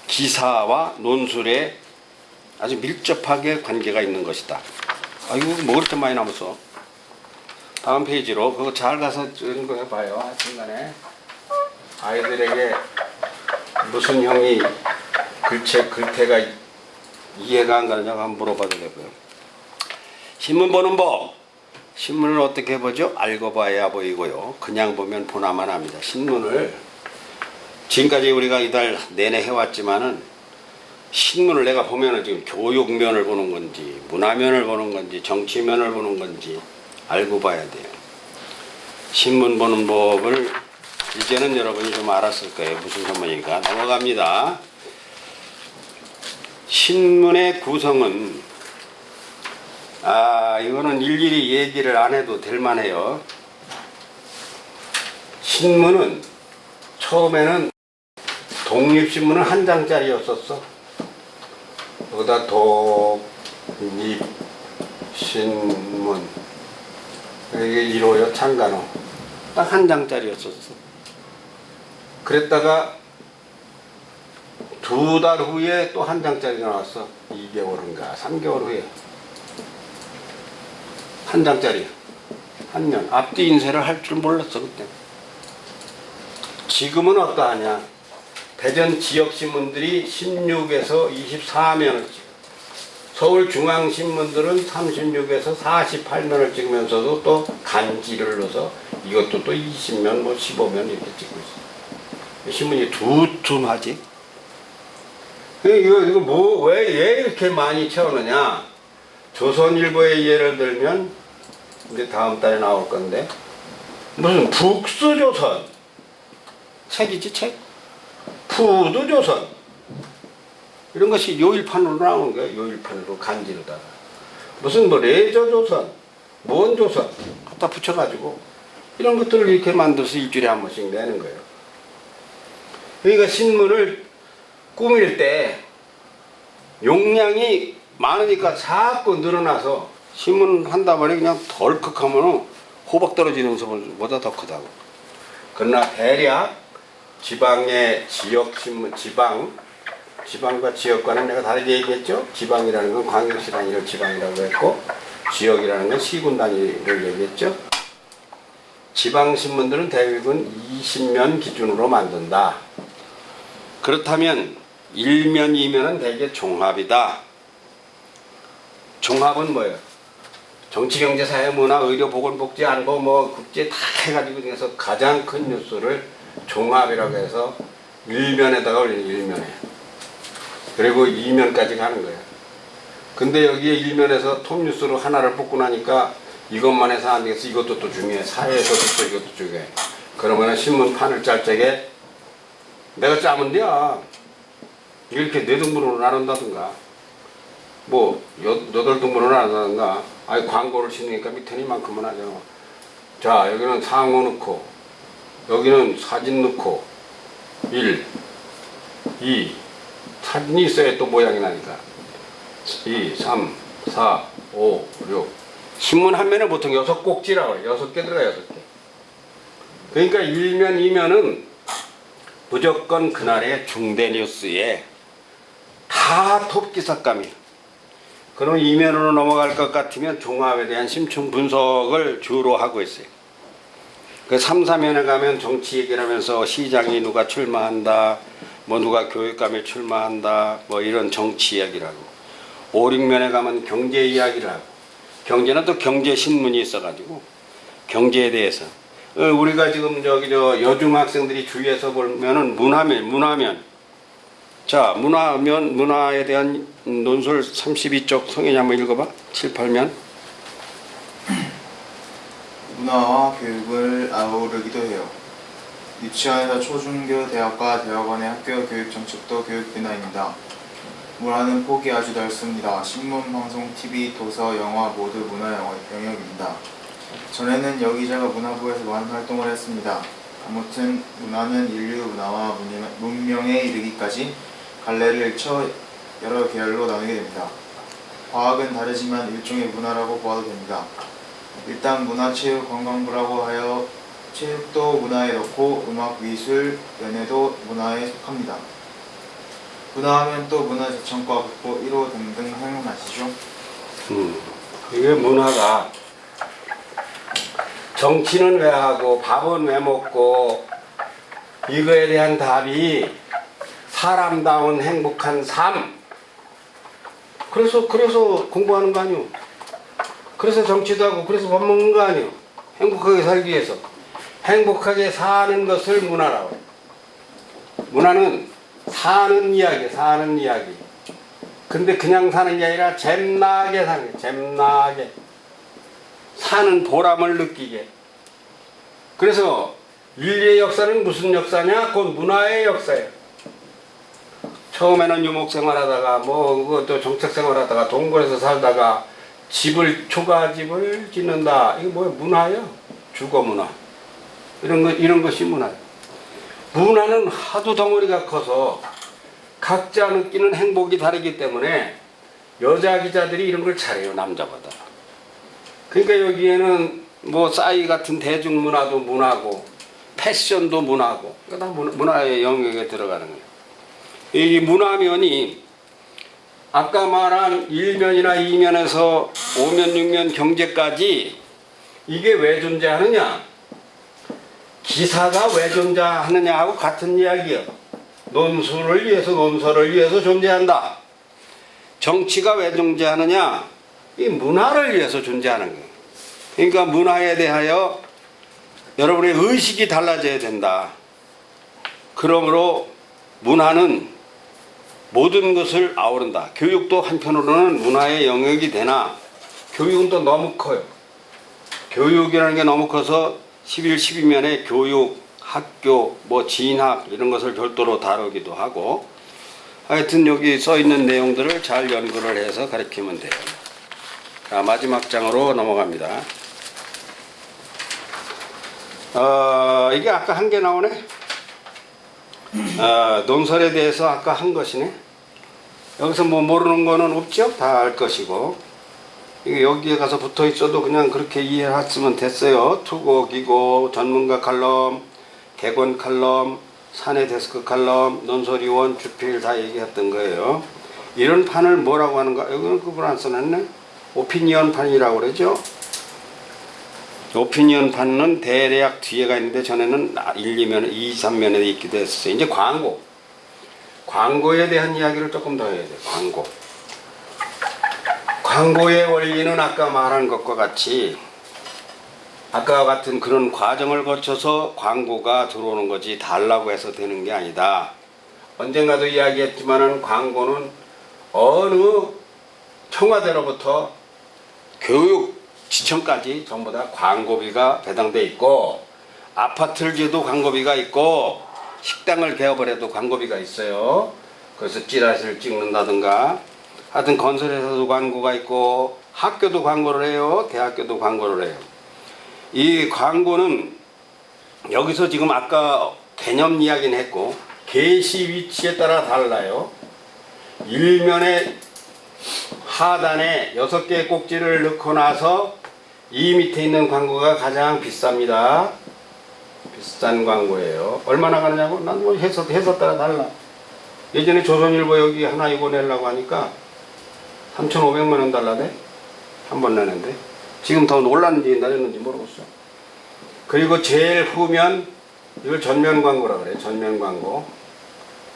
Speaker 1: 기사와 논술에 아주 밀접하게 관계가 있는 것이다. 아이고 뭐 그렇게 많이 남았어. 다음 페이지로 그거 잘 가서 연구해 봐요. 하여튼간에 아이들에게 무슨 형이 글태가 이해가 안 가느냐고 한번 물어봐도 되고요. 신문 보는 법. 신문을 어떻게 보죠? 알고 봐야 보이고요. 그냥 보면 보나만 합니다. 신문을 지금까지 우리가 이달 내내 해왔지만은 신문을 내가 보면은 지금 교육면을 보는 건지 문화면을 보는 건지 정치면을 보는 건지 알고 봐야 돼요. 신문 보는 법을 이제는 여러분이 좀 알았을 거예요. 무슨 신문인가. 넘어갑니다. 신문의 구성은 이거는 일일이 얘기를 안 해도 될 만해요. 신문은 처음에는 독립신문은 한 장짜리였었어. 거기다 독립신문 이게 1호요 창간호 딱 한 장짜리였었어. 그랬다가 2달 후에 또 한 장짜리가 나왔어. 2개월인가 3개월 후에 한 장짜리 한 년. 앞뒤 인쇄를 할 줄 몰랐어 그때. 지금은 어떠하냐. 대전 지역신문들이 16에서 24면을 찍어. 서울중앙신문들은 36에서 48면을 찍으면서도 또 간지를 넣어서 이것도 또 20면 뭐 15면 이렇게 찍고 있어. 신문이 두툼하지. 이거 뭐 왜 이렇게 많이 채우느냐. 조선일보의 예를 들면 이제 다음 달에 나올 건데 무슨 북수조선 책이지 책. 푸드조선 이런 것이 요일판으로 나오는 거예요. 요일판으로 간지로다가 무슨 뭐 레저조선 뭔조선 갖다 붙여가지고 이런 것들을 이렇게 만들어서 일주일에 한 번씩 내는 거예요. 그러니까 신문을 꾸밀 때 용량이 많으니까 자꾸 늘어나서 신문 한다 말이 그냥 덜컥하면 호박 떨어지는 소리보다 더 크다고. 그러나 대략 지방의 지역신문, 지방과 지역과는 내가 다르게 얘기했죠. 지방이라는 건 광역시 단위를 지방이라고 했고 지역이라는 건 시군 단위를 얘기했죠. 지방신문들은 대부분 20면 기준으로 만든다. 그렇다면 1면, 2면은 대개 종합이다. 종합은 뭐예요? 정치, 경제, 사회, 문화, 의료, 보건, 복지, 안보, 뭐 국제 다 해가지고 중에서 가장 큰 뉴스를 종합이라고 해서 1면에다가 올리는 1면에. 그리고 2면까지 가는 거예요. 근데 여기에 1면에서 톱뉴스로 하나를 뽑고 나니까 이것만 해서 안 되겠어. 이것도 또 중요해. 사회에서도 또 이것도 중요해. 그러면 신문판을 짤 적에 내가 짜면 돼야. 이렇게 4등분으로 나눈다든가 뭐 8등분으로 나눈다든가 아니 광고를 심으니까 밑에는 이만큼은 하죠. 자 여기는 상호 넣고 여기는 사진 넣고 1, 2 사진이 있어야 또 모양이 나니까 2, 3, 4, 5, 6 신문 한 면에 보통 6꼭지라고 해요. 6개 들어가 6개. 그러니까 1면, 2면은 무조건 그날의 중대 뉴스에 다 톱기사감이에요. 그럼 2면으로 넘어갈 것 같으면 종합에 대한 심층 분석을 주로 하고 있어요. 그 3, 4면에 가면 정치 얘기를 하면서 시장이 누가 출마한다, 뭐 누가 교육감에 출마한다, 뭐 이런 정치 이야기를 하고 5, 6면에 가면 경제 이야기를 하고 경제는 또 경제신문이 있어가지고 경제에 대해서 우리가 지금 저기 여중학생들이 주위에서 보면은 문화면 자 문화에 대한 논술 32쪽 성현이 한번 읽어봐. 7, 8면
Speaker 2: 문화와 교육을 아우르기도 해요. 유치원에서 초중교 대학과 대학원의 학교 교육 정책도 교육 분야입니다. 문화는 폭이 아주 넓습니다. 신문, 방송, TV, 도서, 영화 모두 문화 영역입니다. 전에는 여기저기 문화부에서 많은 활동을 했습니다. 아무튼 문화는 인류 문화와 문명에 이르기까지 갈래를 일쳐 여러 계열로 나누게 됩니다. 과학은 다르지만 일종의 문화라고 보아도 됩니다. 일단 문화체육관광부라고 하여 체육도 문화에 넣고 음악, 미술, 연예도 문화에 속합니다. 문화하면 또 문화재청과 국보 1호 등등 생각나시죠?
Speaker 1: 이게 문화가 정치는 왜 하고 밥은 왜 먹고 이거에 대한 답이 사람다운 행복한 삶. 그래서 공부하는 거 아니오. 그래서 정치도 하고 그래서 밥 먹는 거 아니오. 행복하게 살기 위해서. 행복하게 사는 것을 문화라고 해요. 문화는 사는 이야기, 사는 이야기. 근데 그냥 사는 게 아니라 잼나게 사는 게, 잼나게. 사는 보람을 느끼게. 그래서 인류의 역사는 무슨 역사냐? 그건 문화의 역사예요. 처음에는 유목 생활하다가 그것도 정책 생활하다가 동굴에서 살다가 초가집을 짓는다. 이게 뭐예요? 문화예요. 주거 문화. 이런 것이 문화예요. 문화는 하도 덩어리가 커서 각자 느끼는 행복이 다르기 때문에 여자 기자들이 이런 걸 잘해요. 남자보다. 그러니까 여기에는 싸이 같은 대중문화도 문화고 패션도 문화고 다 문화의 영역에 들어가는 거예요. 이 문화면이 아까 말한 1면이나 2면에서 5면, 6면 경제까지 이게 왜 존재하느냐? 기사가 왜 존재하느냐하고 같은 이야기예요. 논술을 위해서, 논설을 위해서 존재한다. 정치가 왜 존재하느냐? 이 문화를 위해서 존재하는 거예요. 그러니까 문화에 대하여 여러분의 의식이 달라져야 된다. 그러므로 문화는 모든 것을 아우른다. 교육도 한편으로는 문화의 영역이 되나 교육은 또 너무 커요. 교육이라는 게 너무 커서 11, 12면에 교육, 학교, 진학 이런 것을 별도로 다루기도 하고 하여튼 여기 써 있는 내용들을 잘 연구를 해서 가르치면 돼요. 자, 마지막 장으로 넘어갑니다. 이게 아까 한 개 나오네. 논설에 대해서 아까 한 것이네. 여기서 모르는 거는 없죠? 다 알 것이고. 이게 여기에 가서 붙어 있어도 그냥 그렇게 이해했으면 됐어요. 투고, 기고, 전문가 칼럼, 객원 칼럼, 사내 데스크 칼럼, 논설위원, 주필 다 얘기했던 거예요. 이런 판을 뭐라고 하는가? 여기는 그걸 안 써놨네. 오피니언 판이라고 그러죠. 오피니언 판은 대략 뒤에가 있는데 전에는 1, 2면, 2, 3면에 있기도 했어요. 이제 광고에 대한 이야기를 조금 더 해야 돼요. 광고의 원리는 아까 말한 것과 같이 아까 같은 그런 과정을 거쳐서 광고가 들어오는 거지 달라고 해서 되는 게 아니다. 언젠가도 이야기했지만은 광고는 어느 청와대로부터 교육 지청까지 전부 다 광고비가 배당돼 있고 아파트를 지어도 광고비가 있고 식당을 개업을 해도 광고비가 있어요. 그래서 찌라시를 찍는다든가 하여튼 건설에서도 광고가 있고 학교도 광고를 해요. 대학교도 광고를 해요. 이 광고는 여기서 지금 아까 개념 이야기는 했고 게시 위치에 따라 달라요. 일면에 하단에 6개의 꼭지를 넣고 나서 이 밑에 있는 광고가 가장 비쌉니다. 비싼 광고예요. 얼마나 가느냐고? 난 해서 따라 달라. 예전에 조선일보 여기 하나 이거 내려고 하니까 3,500만 원 달라대. 한 번 내는데. 지금 더 올랐는지 내렸는지 모르겠어. 그리고 제일 후면 이걸 전면 광고라 그래요. 전면 광고.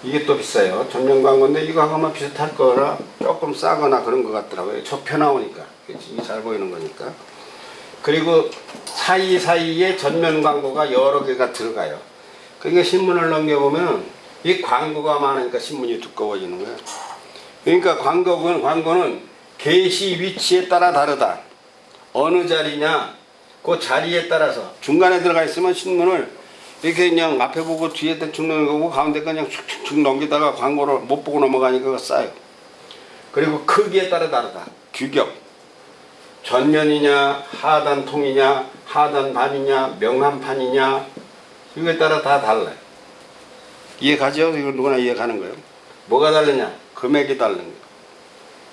Speaker 1: 이게 또 비싸요. 전면 광고인데 이거 하고만 비슷할 거라 조금 싸거나 그런 것 같더라고요. 접혀 나오니까. 이게 잘 보이는 거니까. 그리고 사이사이에 전면 광고가 여러 개가 들어가요. 그러니까 신문을 넘겨보면 이 광고가 많으니까 신문이 두꺼워지는 거예요. 그러니까 광고는 게시 위치에 따라 다르다. 어느 자리냐 그 자리에 따라서 중간에 들어가 있으면 신문을 이렇게 그냥 앞에 보고 뒤에 대충 넘기고 가운데 그냥 툭툭툭 넘기다가 광고를 못 보고 넘어가니까 싸요. 그리고 크기에 따라 다르다. 규격 전면이냐 하단통이냐 하단반이냐 명함판이냐 이거에 따라 다 달라요. 이해가죠? 이거 누구나 이해가는 거예요. 뭐가 다르냐? 금액이 다른 거예요.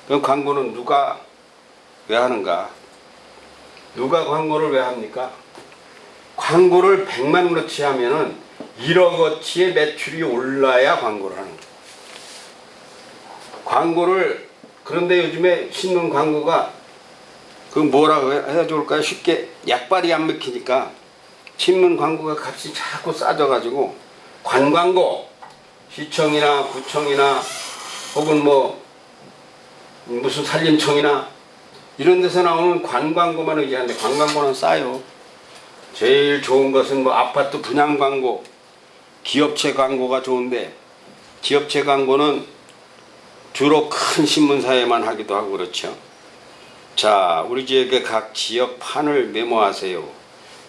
Speaker 1: 그럼 광고는 누가 왜 하는가? 누가 광고를 왜 합니까? 광고를 100만 원어치 하면은 1억어치의 매출이 올라야 광고를 하는 거예요. 광고를 그런데 요즘에 신문 광고가 그 뭐라고 해야 좋을까요? 쉽게 약발이 안 먹히니까 신문 광고가 값이 자꾸 싸져가지고 관광고 시청이나 구청이나 혹은 뭐 무슨 산림청이나 이런 데서 나오는 관광고만 의지하는데 관광고는 싸요. 제일 좋은 것은 뭐 아파트 분양 광고, 기업체 광고가 좋은데 기업체 광고는 주로 큰 신문사에만 하기도 하고 그렇죠. 자, 우리 지역의 각 지역 판을 메모하세요.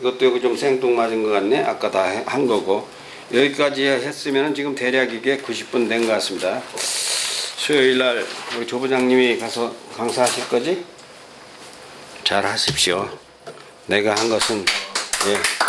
Speaker 1: 이것도 여기 좀 생뚱맞은 것 같네. 아까 다 한 거고. 여기까지 했으면 지금 대략 이게 90분 된 것 같습니다. 수요일 날 우리 조 부장님이 가서 강사하실 거지? 잘 하십시오. 내가 한 것은 예.